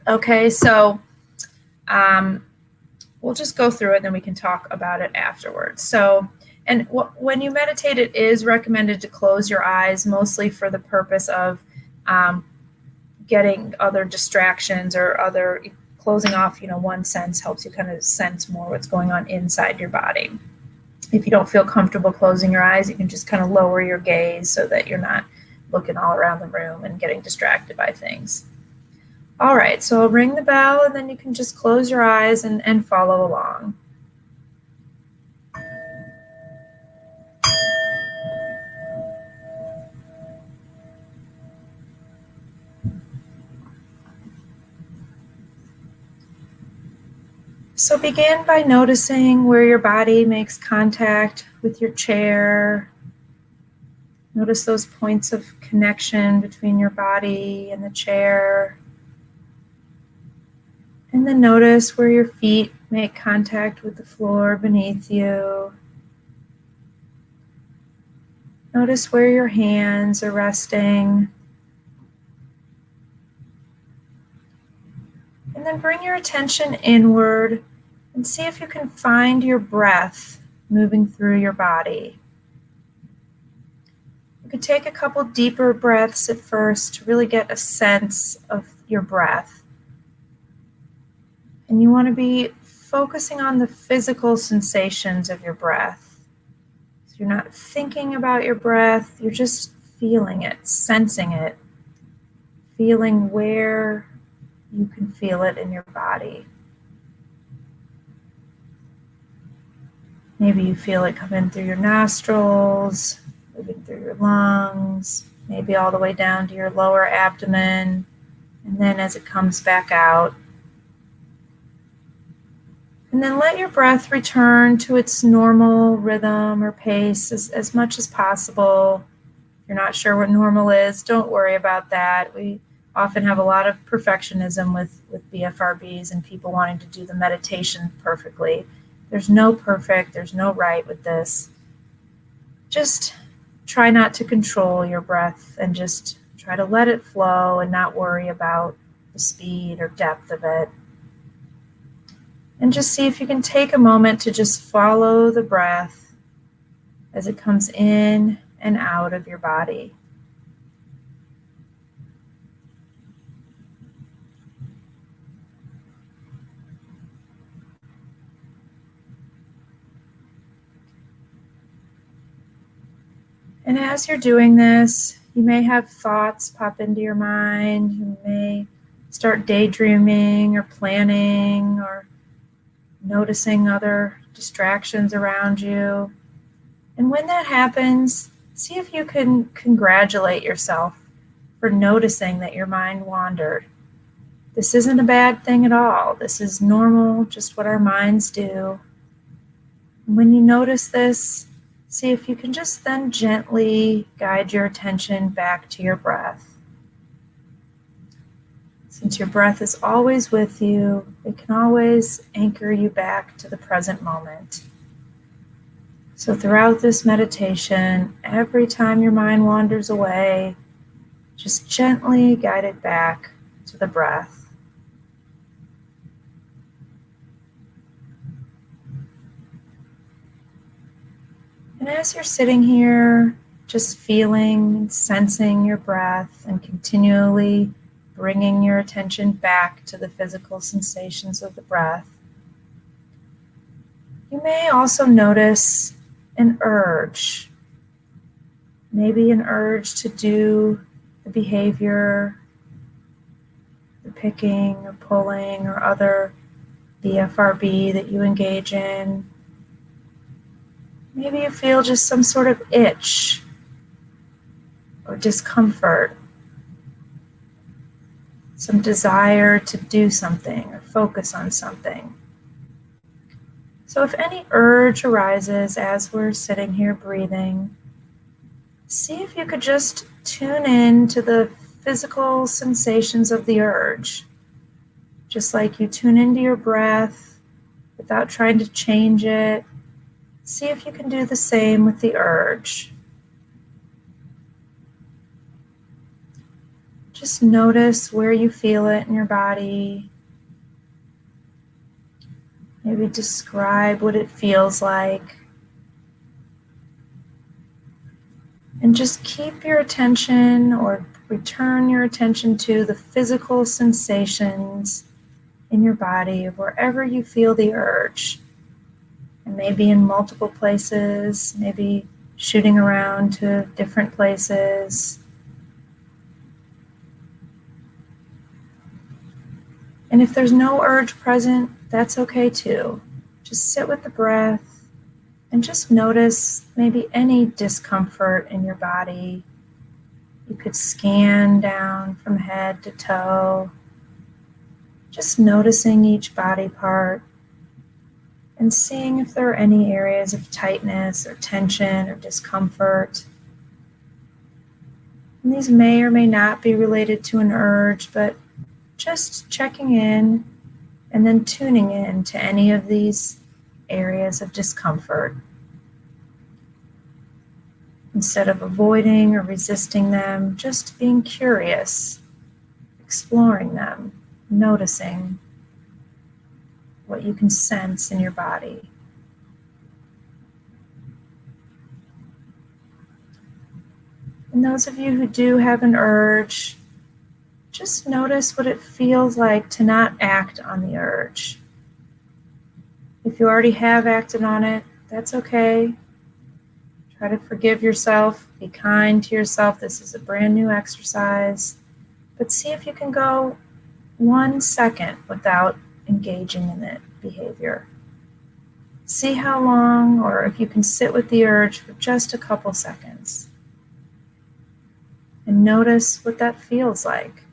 Okay, so we'll just go through it and then we can talk about it afterwards. So, and when you meditate, it is recommended to close your eyes, mostly for the purpose of getting other distractions or other closing off, one sense helps you kind of sense more what's going on inside your body. If you don't feel comfortable closing your eyes, you can just kind of lower your gaze so that you're not looking all around the room and getting distracted by things. All right, so I'll ring the bell and then you can just close your eyes and follow along. So begin by noticing where your body makes contact with your chair. Notice those points of connection between your body and the chair. And then notice where your feet make contact with the floor beneath you. Notice where your hands are resting. And then bring your attention inward and see if you can find your breath moving through your body. You could take a couple deeper breaths at first to really get a sense of your breath. And you want to be focusing on the physical sensations of your breath. So you're not thinking about your breath, you're just feeling it, sensing it, feeling where you can feel it in your body. Maybe you feel it coming through your nostrils, moving through your lungs, maybe all the way down to your lower abdomen, and then as it comes back out. And then let your breath return to its normal rhythm or pace as much as possible. If you're not sure what normal is, don't worry about that. We often have a lot of perfectionism with BFRBs and people wanting to do the meditation perfectly. There's no perfect, there's no right with this. Just try not to control your breath and just try to let it flow and not worry about the speed or depth of it. And just see if you can take a moment to just follow the breath as it comes in and out of your body. And as you're doing this, you may have thoughts pop into your mind. You may start daydreaming or planning or noticing other distractions around you. And when that happens, see if you can congratulate yourself for noticing that your mind wandered. This isn't a bad thing at all. This is normal, just what our minds do. And when you notice this, see if you can just then gently guide your attention back to your breath. Since your breath is always with you, it can always anchor you back to the present moment. So throughout this meditation, every time your mind wanders away, just gently guide it back to the breath. And as you're sitting here, just feeling and sensing your breath and continually bringing your attention back to the physical sensations of the breath, you may also notice an urge, maybe an urge to do the behavior, the picking or pulling or other BFRB that you engage in. Maybe you feel just some sort of itch or discomfort, some desire to do something or focus on something. So if any urge arises as we're sitting here breathing, see if you could just tune in to the physical sensations of the urge, just like you tune into your breath without trying to change it. See if you can do the same with the urge. Just notice where you feel it in your body. Maybe describe what it feels like. And just keep your attention or return your attention to the physical sensations in your body of wherever you feel the urge. And maybe in multiple places, maybe shooting around to different places. And if there's no urge present, that's okay too. Just sit with the breath and just notice maybe any discomfort in your body. You could scan down from head to toe, just noticing each body part and seeing if there are any areas of tightness or tension or discomfort. And these may or may not be related to an urge, but just checking in and then tuning in to any of these areas of discomfort. Instead of avoiding or resisting them, just being curious, exploring them, noticing what you can sense in your body. And those of you who do have an urge, just notice what it feels like to not act on the urge. If you already have acted on it, that's okay. Try to forgive yourself, be kind to yourself. This is a brand new exercise. But see if you can go 1 second without engaging in that behavior. See how long, or if you can sit with the urge for just a couple seconds. And notice what that feels like.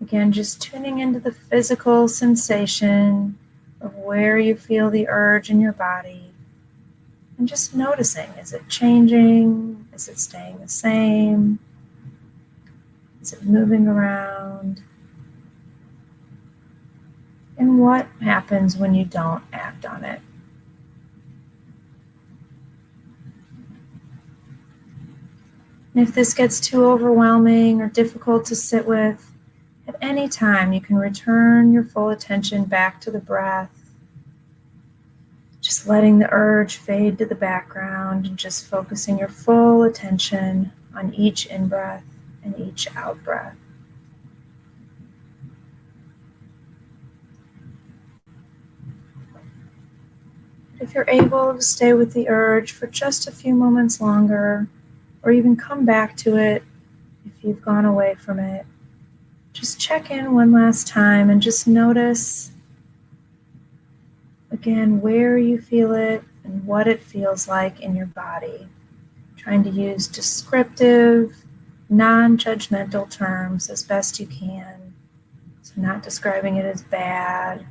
Again, just tuning into the physical sensation of where you feel the urge in your body. And just noticing, is it changing? Is it staying the same? Is it moving around? And what happens when you don't act on it? And if this gets too overwhelming or difficult to sit with, at any time you can return your full attention back to the breath, just letting the urge fade to the background and just focusing your full attention on each in-breath and each out-breath. If you're able to stay with the urge for just a few moments longer, or even come back to it if you've gone away from it, just check in one last time and just notice again where you feel it and what it feels like in your body. Trying to use descriptive, non-judgmental terms as best you can. So not describing it as bad,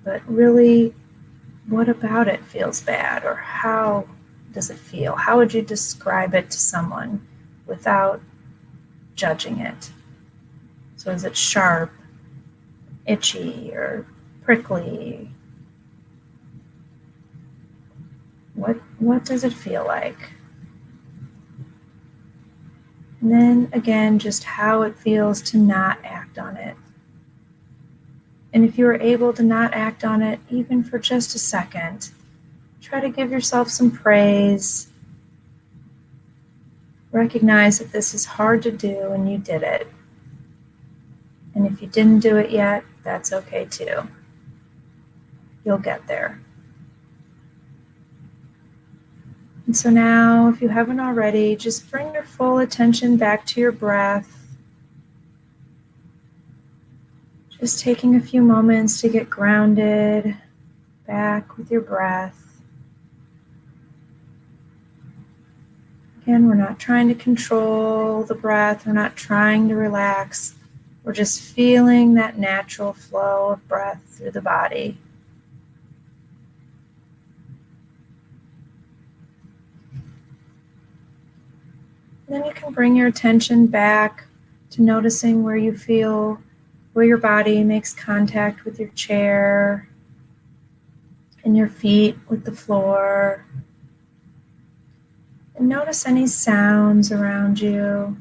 but really what about it feels bad, or how does it feel? How would you describe it to someone without judging it? So is it sharp, itchy, or prickly? What does it feel like? And then again, just how it feels to not act on it. And if you are able to not act on it, even for just a second, try to give yourself some praise. Recognize that this is hard to do and you did it. And if you didn't do it yet, that's okay too. You'll get there. And so now, if you haven't already, just bring your full attention back to your breath. Just taking a few moments to get grounded back with your breath. Again, we're not trying to control the breath. We're not trying to relax. We're just feeling that natural flow of breath through the body. Then you can bring your attention back to noticing where you feel, where your body makes contact with your chair and your feet with the floor. And notice any sounds around you.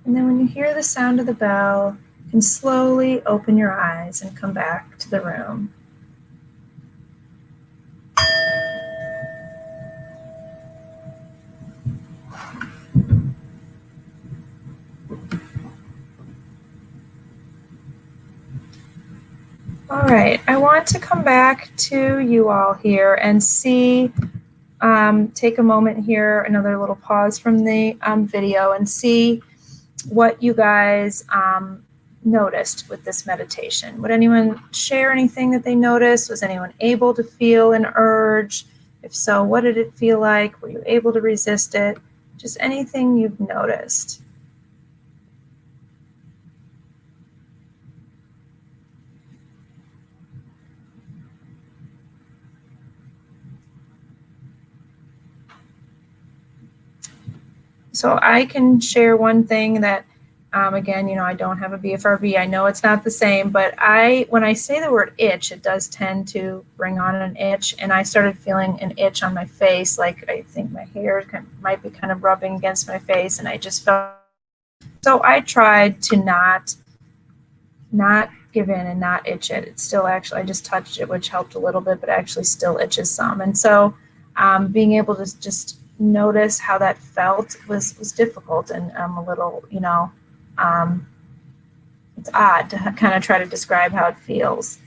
And then when you hear the sound of the bell, you can slowly open your eyes and come back to the room. All right, I want to come back to you all here and see, take a moment here, another little pause from the video, and see what you guys noticed with this meditation. Would anyone share anything that they noticed? Was anyone able to feel an urge? If so, what did it feel like? Were you able to resist it? Just anything you've noticed. So I can share one thing that, again, you know, I don't have a BFRB. I know it's not the same, but when I say the word itch, it does tend to bring on an itch. And I started feeling an itch on my face, like I think my hair might be kind of rubbing against my face, and I just felt. So I tried to not give in and not itch it. It's still actually, I just touched it, which helped a little bit, but actually still itches some. And so being able to just notice how that felt was difficult and a little, you know, it's odd to kind of try to describe how it feels.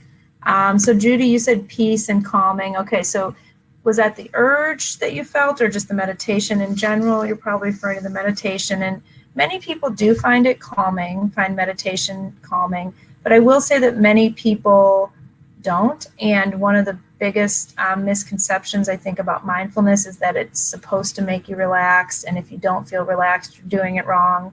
So Judy, you said peace and calming. Okay, so was that the urge that you felt or just the meditation in general? You're probably referring to the meditation, and many people do find it calming, find meditation calming, but I will say that many people don't. And one of the biggest misconceptions I think about mindfulness is that it's supposed to make you relaxed, and if you don't feel relaxed, you're doing it wrong.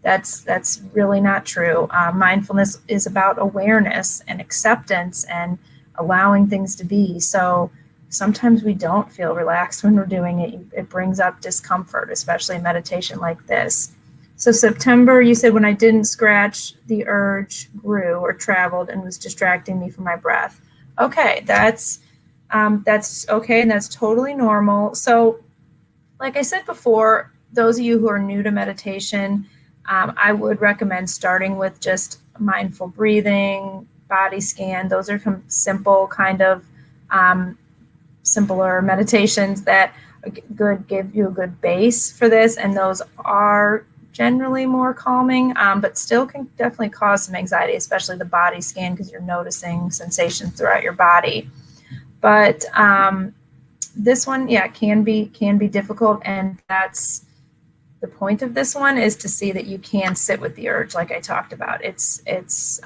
That's really not true. Mindfulness is about awareness and acceptance and allowing things to be. So sometimes we don't feel relaxed when we're doing it. It brings up discomfort, especially in meditation like this. So September, you said when I didn't scratch, the urge grew or traveled and was distracting me from my breath. Okay, that's okay, and that's totally normal. So like I said before, those of you who are new to meditation, I would recommend starting with just mindful breathing, body scan. Those are some simple kind of simpler meditations that give you a good base for this, and those are generally more calming, but still can definitely cause some anxiety, especially the body scan, because you're noticing sensations throughout your body. But this one, yeah, can be difficult, and that's the point of this one, is to see that you can sit with the urge, like I talked about. It's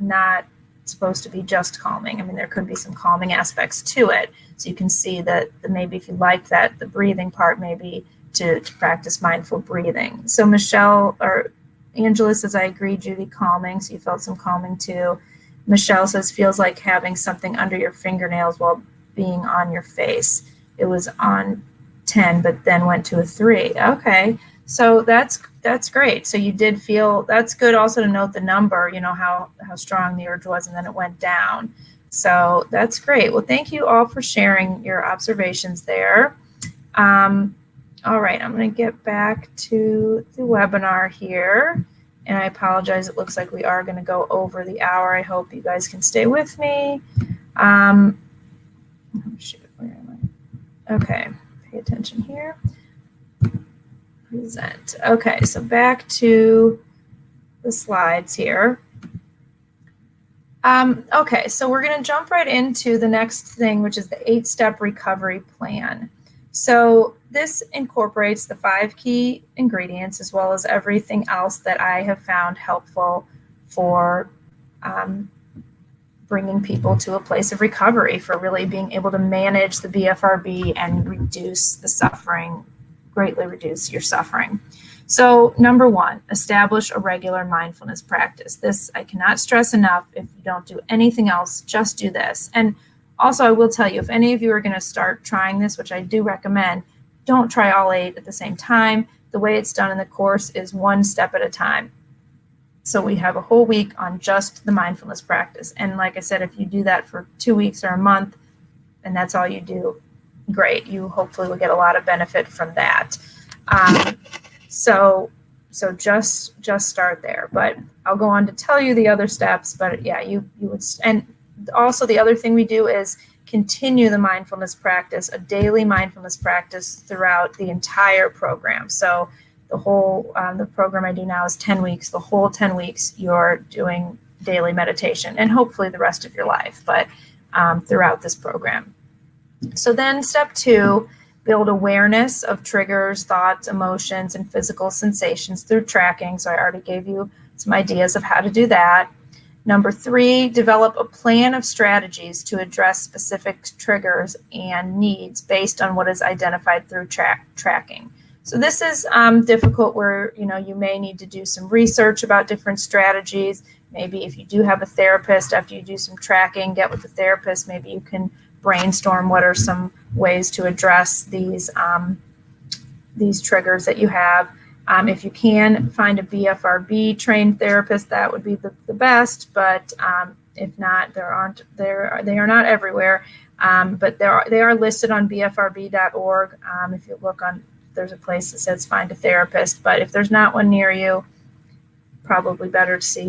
not supposed to be just calming. I mean, there could be some calming aspects to it. So you can see that maybe if you like that, the breathing part, maybe to practice mindful breathing. So Michelle or Angela says, I agree, Judy, calming. So you felt some calming too. Michelle says, feels like having something under your fingernails while being on your face. It was on 10, but then went to a 3. Okay. So that's great. So you did feel, that's good also to note the number, you know, how strong the urge was, and then it went down. So that's great. Well, thank you all for sharing your observations there. All right, I'm going to get back to the webinar here. And I apologize, it looks like we are going to go over the hour. I hope you guys can stay with me. Oh, shoot, where am I? Okay, pay attention here. Present. Okay, so back to the slides here. Okay, so we're going to jump right into the next thing, which is the 8-step recovery plan. So this incorporates the 5 key ingredients as well as everything else that I have found helpful for bringing people to a place of recovery, for really being able to manage the BFRB and reduce the suffering, greatly reduce your suffering. So number 1, establish a regular mindfulness practice. This I cannot stress enough. If you don't do anything else, just do this. And also I will tell you, if any of you are going to start trying this, which I do recommend, don't try all 8 at the same time. The way it's done in the course is 1 step at a time. So we have a whole week on just the mindfulness practice. And like I said, if you do that for 2 weeks or a month, and that's all you do, great. You hopefully will get a lot of benefit from that. So just start there, but I'll go on to tell you the other steps. But yeah, you would, and also the other thing we do is continue the mindfulness practice, a daily mindfulness practice throughout the entire program. So the whole the program I do now is 10 weeks. The whole 10 weeks you're doing daily meditation, and hopefully the rest of your life, but throughout this program. So then step 2. Build awareness of triggers, thoughts, emotions, and physical sensations through tracking. So I already gave you some ideas of how to do that. Number 3, develop a plan of strategies to address specific triggers and needs based on what is identified through tracking. So this is difficult, where you may need to do some research about different strategies. Maybe if you do have a therapist, after you do some tracking, get with the therapist. Maybe you can brainstorm what are some ways to address these triggers that you have. If you can find a BFRB trained therapist, that would be the best. But if not, they are not everywhere. But they are listed on BFRB.org. If you look on, there's a place that says find a therapist. But if there's not one near you, probably better to see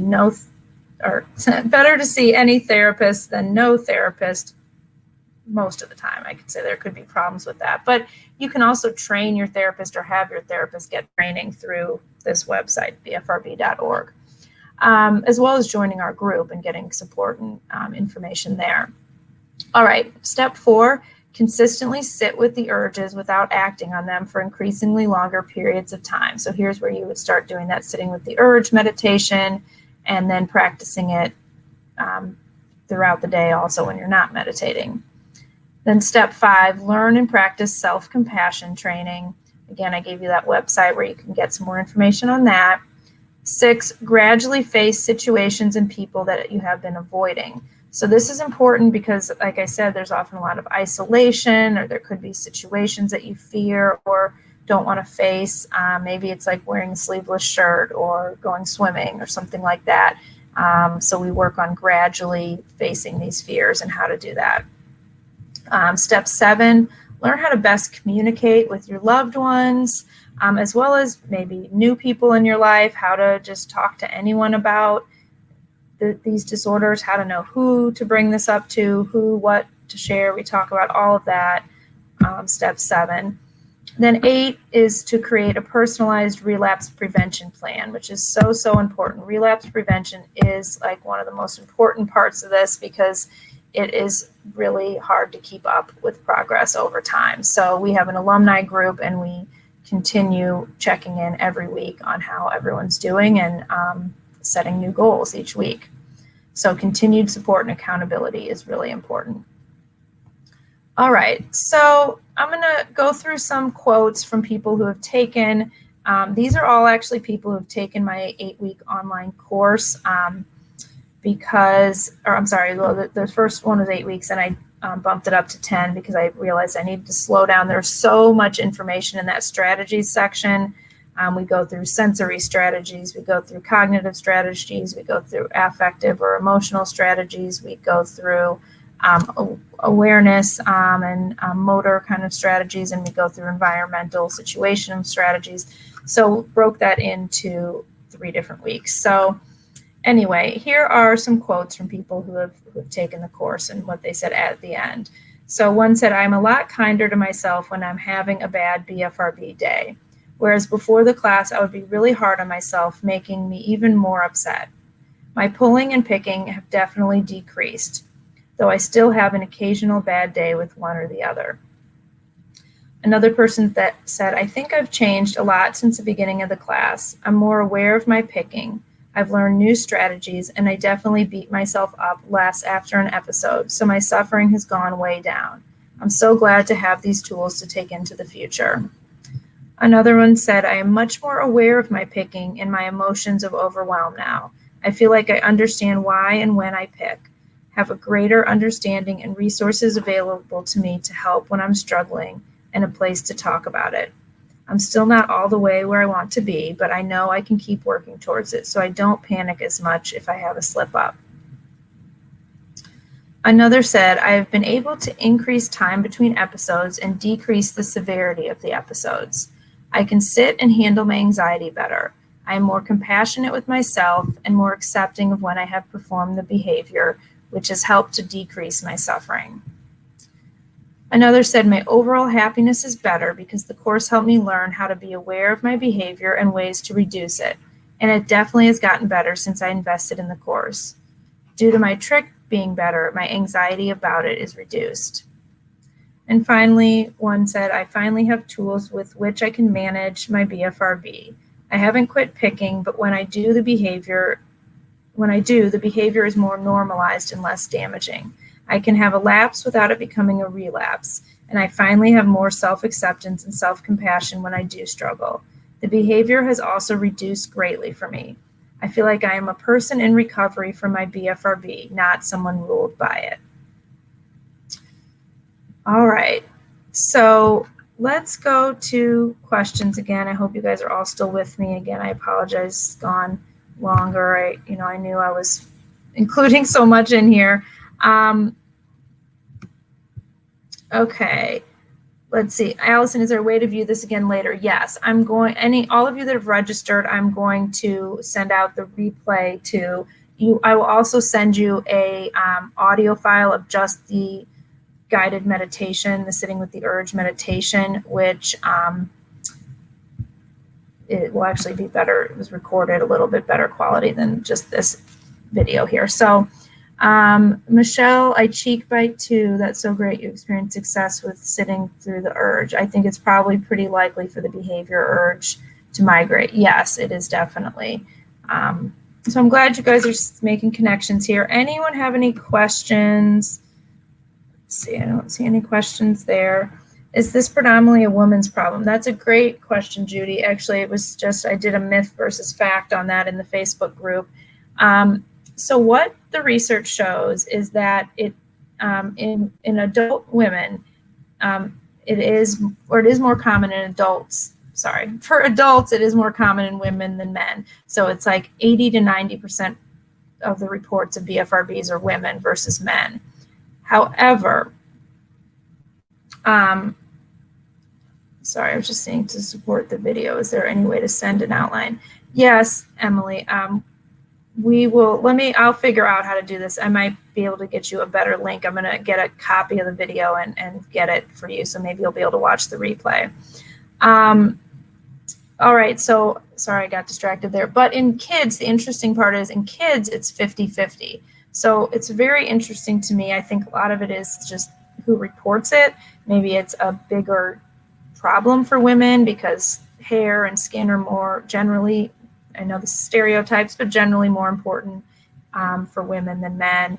better to see any therapist than no therapist. Most of the time, I could say there could be problems with that, but you can also train your therapist or have your therapist get training through this website, bfrb.org, as well as joining our group and getting support and information there. All right, step 4, consistently sit with the urges without acting on them for increasingly longer periods of time. So here's where you would start doing that sitting with the urge meditation, and then practicing it throughout the day also when you're not meditating. Then step 5, learn and practice self-compassion training. Again, I gave you that website where you can get some more information on that. 6, gradually face situations and people that you have been avoiding. So this is important because, like I said, there's often a lot of isolation, or there could be situations that you fear or don't want to face. Maybe it's like wearing a sleeveless shirt or going swimming or something like that. So we work on gradually facing these fears and how to do that. Step 7, learn how to best communicate with your loved ones, as well as maybe new people in your life, how to just talk to anyone about these disorders, how to know who to bring this up to, what to share. We talk about all of that, step 7. Then 8 is to create a personalized relapse prevention plan, which is so important. Relapse prevention is like one of the most important parts of this, because it is really hard to keep up with progress over time. So we have an alumni group, and we continue checking in every week on how everyone's doing, and setting new goals each week. So continued support and accountability is really important. All right, so I'm going to go through some quotes from people who have taken, these are all actually people who have taken my 8-week online course, the first one was 8 weeks, and I bumped it up to 10 because I realized I needed to slow down. There's so much information in that strategies section. We go through sensory strategies, we go through cognitive strategies, we go through affective or emotional strategies, we go through awareness and motor kind of strategies, and we go through environmental situation strategies. So broke that into 3 different weeks. So anyway, here are some quotes from people who have taken the course and what they said at the end. So one said, "I'm a lot kinder to myself when I'm having a bad BFRB day, whereas before the class, I would be really hard on myself, making me even more upset. My pulling and picking have definitely decreased, though I still have an occasional bad day with one or the other." Another person that said, "I think I've changed a lot since the beginning of the class. I'm more aware of my picking. I've learned new strategies, and I definitely beat myself up less after an episode, so my suffering has gone way down. I'm so glad to have these tools to take into the future." Another one said, "I am much more aware of my picking and my emotions of overwhelm now. I feel like I understand why and when I pick, have a greater understanding and resources available to me to help when I'm struggling, and a place to talk about it. I'm still not all the way where I want to be, but I know I can keep working towards it, so I don't panic as much if I have a slip up." Another said, "I have been able to increase time between episodes and decrease the severity of the episodes. I can sit and handle my anxiety better. I am more compassionate with myself and more accepting of when I have performed the behavior, which has helped to decrease my suffering." Another said, "My overall happiness is better because the course helped me learn how to be aware of my behavior and ways to reduce it, and it definitely has gotten better since I invested in the course. Due to my trick being better, my anxiety about it is reduced." And finally, one said, "I finally have tools with which I can manage my BFRB. I haven't quit picking, but when I do, the behavior is more normalized and less damaging. I can have a lapse without it becoming a relapse, and I finally have more self-acceptance and self-compassion when I do struggle. The behavior has also reduced greatly for me. I feel like I am a person in recovery from my BFRB, not someone ruled by it." All right, so let's go to questions again. I hope you guys are all still with me. Again, I apologize, it's gone longer. I knew I was including so much in here. Okay, let's see. Allison, is there a way to view this again later? Yes, all of you that have registered, I'm going to send out the replay to you. I will also send you a audio file of just the guided meditation, the Sitting with the Urge meditation, which it will actually be better. It was recorded a little bit better quality than just this video here. So Michelle, I cheek bite too. That's so great. You experienced success with sitting through the urge. I think it's probably pretty likely for the behavior urge to migrate. Yes, it is definitely. So I'm glad you guys are making connections here. Anyone have any questions? Let's see, I don't see any questions there. Is this predominantly a woman's problem? That's a great question, Judy. Actually, it was just, I did a myth versus fact on that in the Facebook group. So what the research shows is that it in adult women, it is more common in adults. Sorry, for adults, it is more common in women than men. So it's like 80 to 90% of the reports of BFRBs are women versus men. However, sorry, I was just saying to support the video. Is there any way to send an outline? Yes, Emily. I'll figure out how to do this. I might be able to get you a better link. I'm going to get a copy of the video and get it for you. So maybe you'll be able to watch the replay. All right. So sorry, I got distracted there. But in kids, the interesting part is in kids, it's 50-50. So it's very interesting to me. I think a lot of it is just who reports it. Maybe it's a bigger problem for women because hair and skin are more generally, I know this is stereotypes, but generally more important for women than men.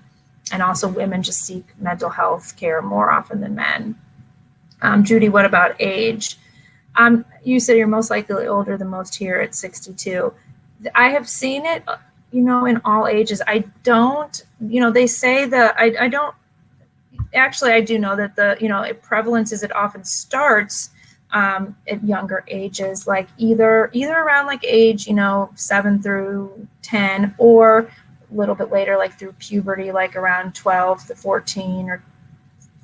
And also women just seek mental health care more often than men. Judy, what about age? You said you're most likely older than most here at 62. I have seen it, in all ages. I don't, they say that I don't, actually, I do know that the, prevalence is it often starts at younger ages, like either around like age, 7 through 10, or a little bit later, like through puberty, like around 12 to 14 or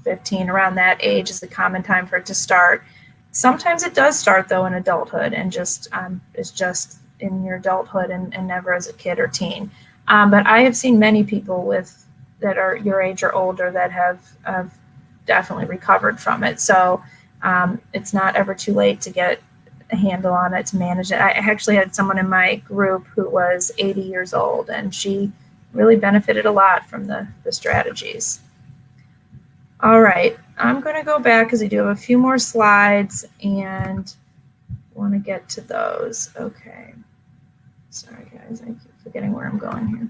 15, around that age is the common time for it to start. Sometimes it does start though in adulthood and just in your adulthood and never as a kid or teen. But I have seen many people that are your age or older that have definitely recovered from it. So it's not ever too late to get a handle on it, to manage it. I actually had someone in my group who was 80 years old, and she really benefited a lot from the strategies. All right, I'm going to go back because I do have a few more slides and want to get to those. Okay. Sorry, guys, I keep forgetting where I'm going here.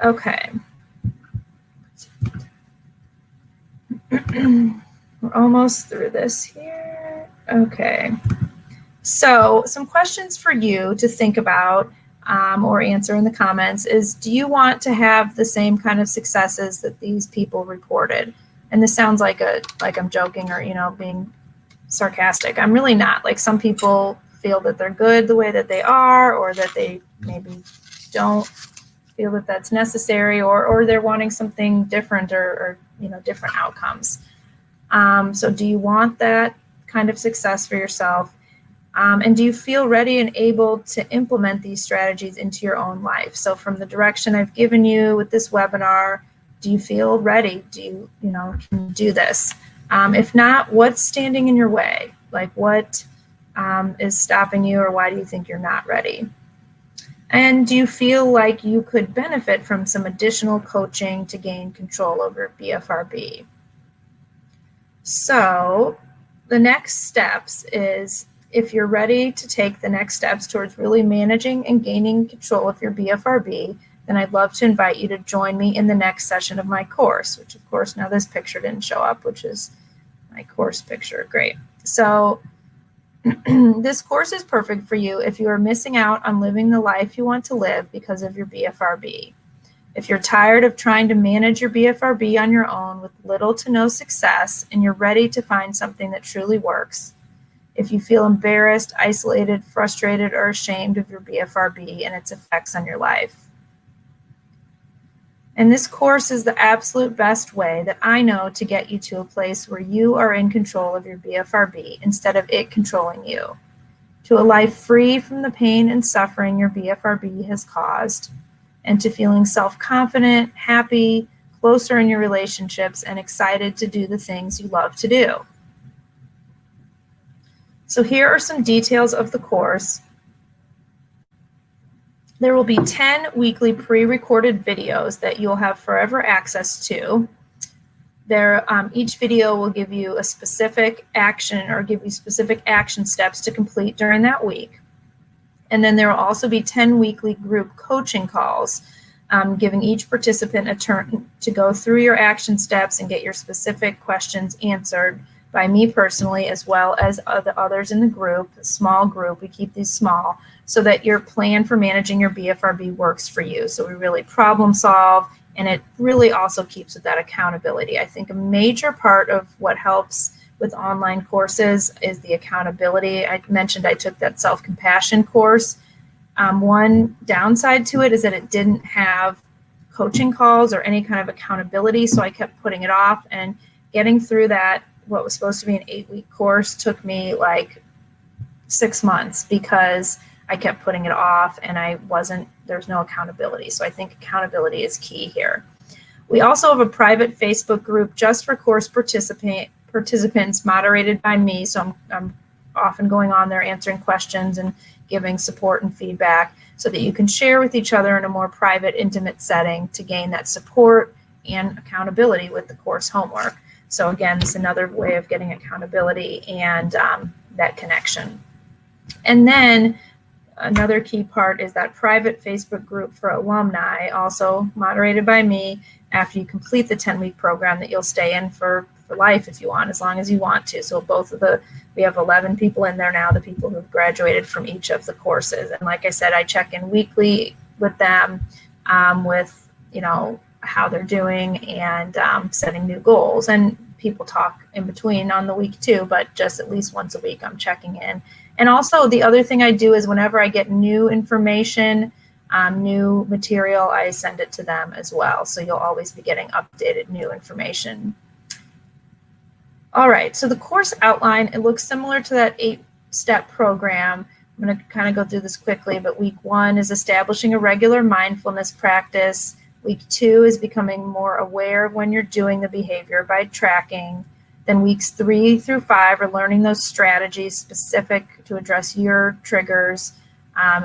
Okay. We're almost through this here. Okay. So some questions for you to think about or answer in the comments is, do you want to have the same kind of successes that these people reported? And this sounds like I'm joking or, being sarcastic. I'm really not. Like, some people feel that they're good the way that they are, or that they maybe don't feel that that's necessary, or they're wanting something different or different outcomes. So do you want that kind of success for yourself? And do you feel ready and able to implement these strategies into your own life? So from the direction I've given you with this webinar, do you feel ready? Do you, can you do this? If not, what's standing in your way? Like, what is stopping you, or why do you think you're not ready? And do you feel like you could benefit from some additional coaching to gain control over BFRB? So the next steps is, if you're ready to take the next steps towards really managing and gaining control of your BFRB, then I'd love to invite you to join me in the next session of my course, which of course now this picture didn't show up, which is my course picture. Great. So this course is perfect for you if you are missing out on living the life you want to live because of your BFRB. If you're tired of trying to manage your BFRB on your own with little to no success, and you're ready to find something that truly works. If you feel embarrassed, isolated, frustrated, or ashamed of your BFRB and its effects on your life. And this course is the absolute best way that I know to get you to a place where you are in control of your BFRB instead of it controlling you, to a life free from the pain and suffering your BFRB has caused, and to feeling self-confident, happy, closer in your relationships, and excited to do the things you love to do. So here are some details of the course. There will be 10 weekly pre-recorded videos that you'll have forever access to. Each video will give you a specific action, or give you specific action steps to complete during that week. And then there will also be 10 weekly group coaching calls, giving each participant a turn to go through your action steps and get your specific questions answered by me personally, as well as the others in the group, a small group. We keep these small so that your plan for managing your BFRB works for you. So we really problem solve, and it really also keeps with that accountability. I think a major part of what helps with online courses is the accountability. I mentioned I took that self-compassion course. One downside to it is that it didn't have coaching calls or any kind of accountability, so I kept putting it off, and getting through that, what was supposed to be an 8-week course, took me like 6 months because I kept putting it off and there's no accountability. So I think accountability is key here. We also have a private Facebook group just for course participants moderated by me. So I'm often going on there answering questions and giving support and feedback so that you can share with each other in a more private, intimate setting to gain that support and accountability with the course homework. So again, it's another way of getting accountability and that connection. And then another key part is that private Facebook group for alumni, also moderated by me, after you complete the 10-week program, that you'll stay in for life if you want, as long as you want to. So we have 11 people in there now, the people who've graduated from each of the courses. And like I said, I check in weekly with them with, how they're doing and setting new goals. And people talk in between on the week too, but just at least once a week I'm checking in. And also the other thing I do is whenever I get new information, new material, I send it to them as well. So you'll always be getting updated new information. All right, so the course outline, it looks similar to that 8-step program, I'm going to kind of go through this quickly, but week 1 is establishing a regular mindfulness practice. Week 2 is becoming more aware of when you're doing the behavior by tracking. Then weeks 3 through 5 are learning those strategies specific to address your triggers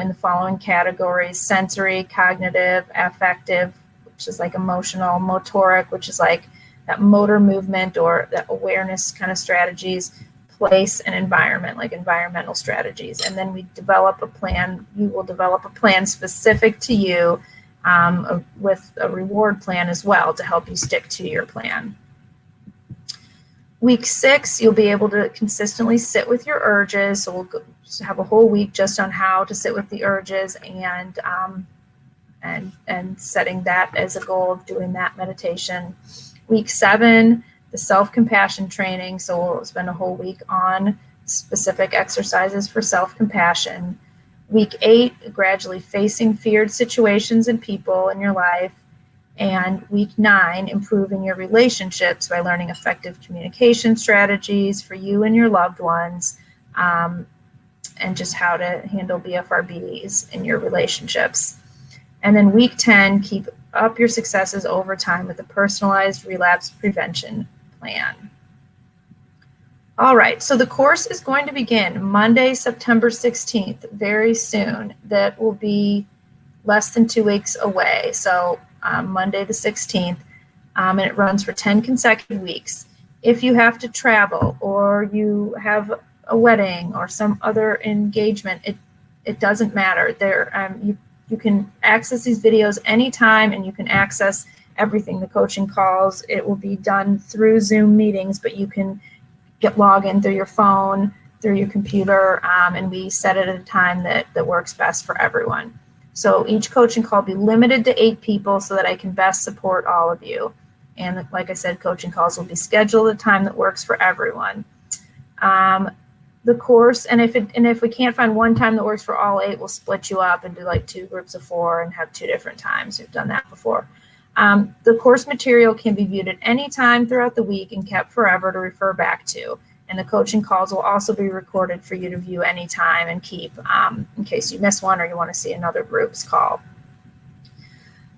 in the following categories: sensory, cognitive, affective, which is like emotional, motoric, which is like that motor movement or that awareness kind of strategies, place, and environment, like environmental strategies. And then we develop a plan. You will develop a plan specific to you with a reward plan as well to help you stick to your plan. Week 6, you'll be able to consistently sit with your urges. So we'll have a whole week just on how to sit with the urges and setting that as a goal of doing that meditation. Week 7, the self-compassion training. So we'll spend a whole week on specific exercises for self-compassion. Week 8, gradually facing feared situations and people in your life. And week 9, improving your relationships by learning effective communication strategies for you and your loved ones, and just how to handle BFRBs in your relationships. And then week 10, keep up your successes over time with a personalized relapse prevention plan. All right, so the course is going to begin Monday, September 16th, very soon. That will be less than 2 weeks away. So Monday the 16th, and it runs for 10 consecutive weeks. If you have to travel or you have a wedding or some other engagement, it doesn't matter. You can access these videos anytime, and you can access everything, the coaching calls. It will be done through Zoom meetings, but you can log in through your phone, through your computer, and we set it at a time that works best for everyone. So each coaching call will be limited to 8 people so that I can best support all of you. And like I said, coaching calls will be scheduled at a time that works for everyone. The course, and if we can't find one time that works for all 8, we'll split you up and do like 2 groups of 4 and have 2 different times. We've done that before. The course material can be viewed at any time throughout the week and kept forever to refer back to. And the coaching calls will also be recorded for you to view anytime and keep in case you miss one or you want to see another group's call.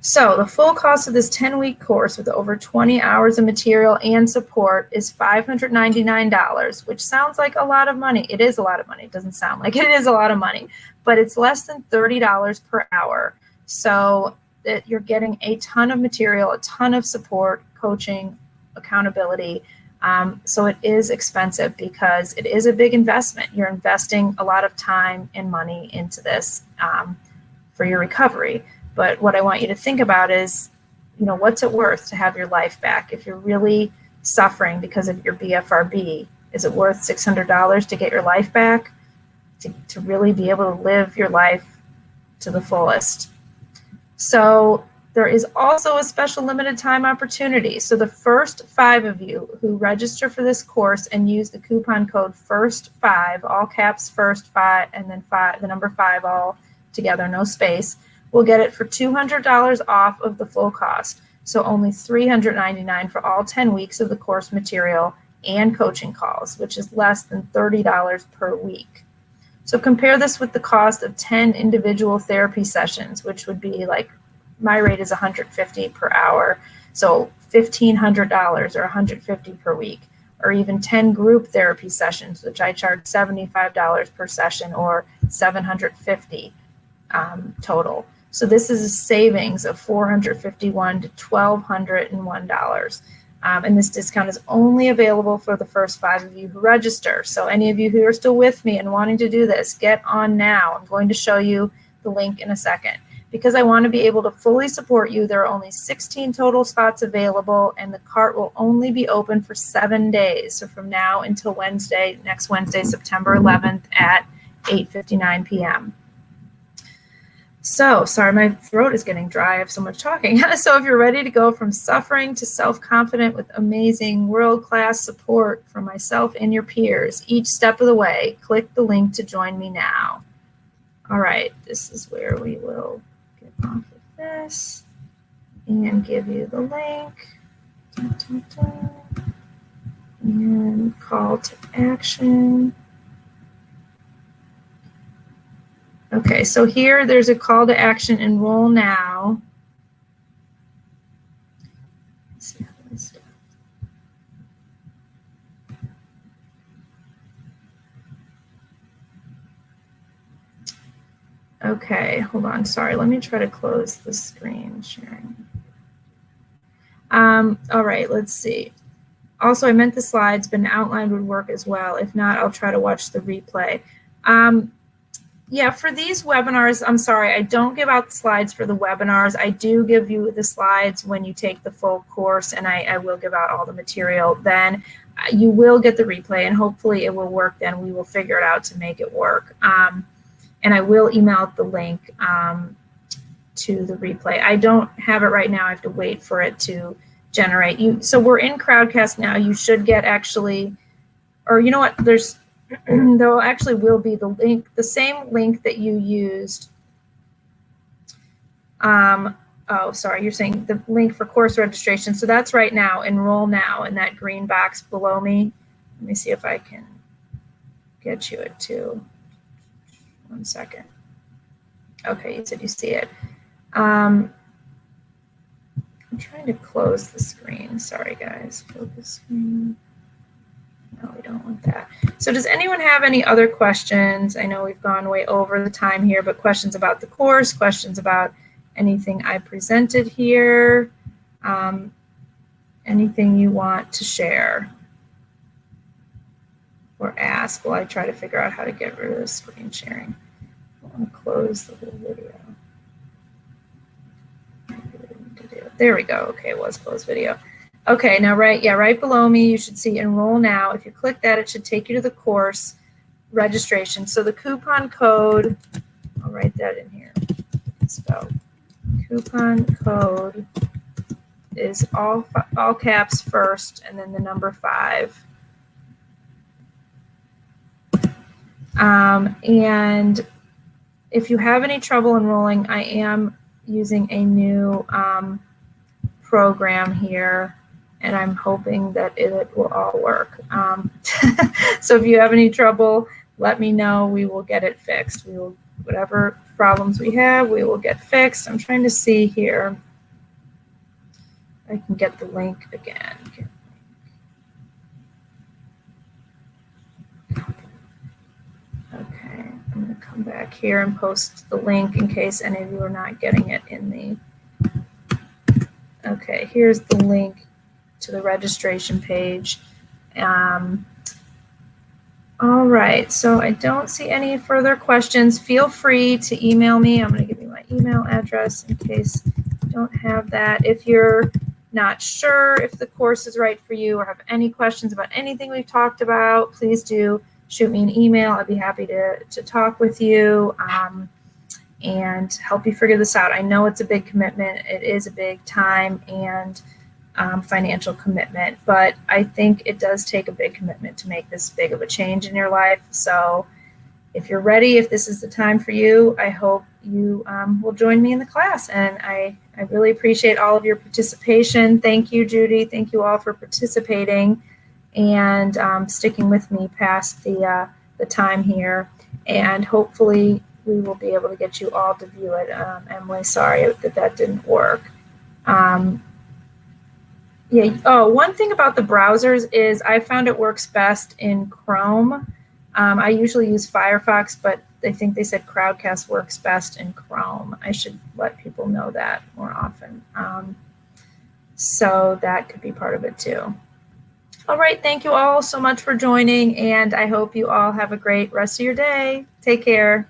So the full cost of this 10-week course with over 20 hours of material and support is $599, which sounds like a lot of money. It is a lot of money. It doesn't sound like it is a lot of money, but it's less than $30 per hour. So that you're getting a ton of material, a ton of support, coaching, accountability. So it is expensive because it is a big investment. You're investing a lot of time and money into this for your recovery. But what I want you to think about is, what's it worth to have your life back? If you're really suffering because of your BFRB, is it worth $600 to get your life back, to really be able to live your life to the fullest? So there is also a special limited time opportunity. So the first 5 of you who register for this course and use the coupon code FIRST5, all caps FIRST5, and then the number 5 all together, no space, will get it for $200 off of the full cost. So only $399 for all 10 weeks of the course material and coaching calls, which is less than $30 per week. So compare this with the cost of 10 individual therapy sessions, which would be like, my rate is $150 per hour. So $1,500 or $150 per week, or even 10 group therapy sessions, which I charge $75 per session or $750 total. So this is a savings of $451 to $1,201. And this discount is only available for the first 5 of you who register. So any of you who are still with me and wanting to do this, get on now. I'm going to show you the link in a second. Because I want to be able to fully support you, there are only 16 total spots available, and the cart will only be open for 7 days. So from now until next Wednesday, September 11th at 8:59 p.m. So, sorry, my throat is getting dry. I have so much talking. So if you're ready to go from suffering to self-confident with amazing world-class support from myself and your peers each step of the way, click the link to join me now. All right, this is where we will get off of this and give you the link. Dun, dun, dun. And call to action. Okay, so here there's a call to action, enroll now. Let's see how this goes. Okay, hold on, sorry, let me try to close the screen sharing. All right, let's see. Also, I meant the slides, but an outline would work as well. If not, I'll try to watch the replay. Yeah, for these webinars, I'm sorry, I don't give out the slides for the webinars. I do give you the slides when you take the full course, and I will give out all the material. Then you will get the replay, and hopefully it will work then. We will figure it out to make it work. And I will email out the link to the replay. I don't have it right now. I have to wait for it to generate. So we're in Crowdcast now. You should get actually, or you know what, there actually will be the link, the same link that you used. Oh, sorry, you're saying the link for course registration. So that's right now, enroll now in that green box below me. Let me see if I can get you it too. 1 second. Okay, you said you see it. I'm trying to close the screen. Sorry, guys. Focus screen. No, we don't want that. So does anyone have any other questions? I know we've gone way over the time here, but questions about the course, questions about anything I presented here, anything you want to share or ask while I try to figure out how to get rid of the screen sharing. I want to close the whole video. There we go. Okay, it was closed video. Okay, now right below me, you should see enroll now. If you click that, it should take you to the course registration. So the coupon code, I'll write that in here. So coupon code is all caps first, and then the number 5. And if you have any trouble enrolling, I am using a new program here, and I'm hoping that it will all work. So if you have any trouble, let me know. We will get it fixed. We will, whatever problems we have, we will get fixed. I'm trying to see here. I can get the link again. Okay, I'm going to come back here and post the link in case any of you are not getting it in the. Okay, here's the link to the registration page. All right, so I don't see any further questions. Feel free to email me. I'm going to give you my email address in case you don't have that. If you're not sure if the course is right for you or have any questions about anything we've talked about, please do shoot me an email. I'd be happy to talk with you and help you figure this out. I know it's a big commitment. It is a big time and financial commitment, but I think it does take a big commitment to make this big of a change in your life. So if you're ready, if this is the time for you, I hope you will join me in the class. And I really appreciate all of your participation. Thank you, Judy. Thank you all for participating and sticking with me past the time here. And hopefully we will be able to get you all to view it. Emily, sorry that didn't work. Yeah. Oh, one thing about the browsers is I found it works best in Chrome. I usually use Firefox, but I think they said Crowdcast works best in Chrome. I should let people know that more often. So that could be part of it too. All right. Thank you all so much for joining, and I hope you all have a great rest of your day. Take care.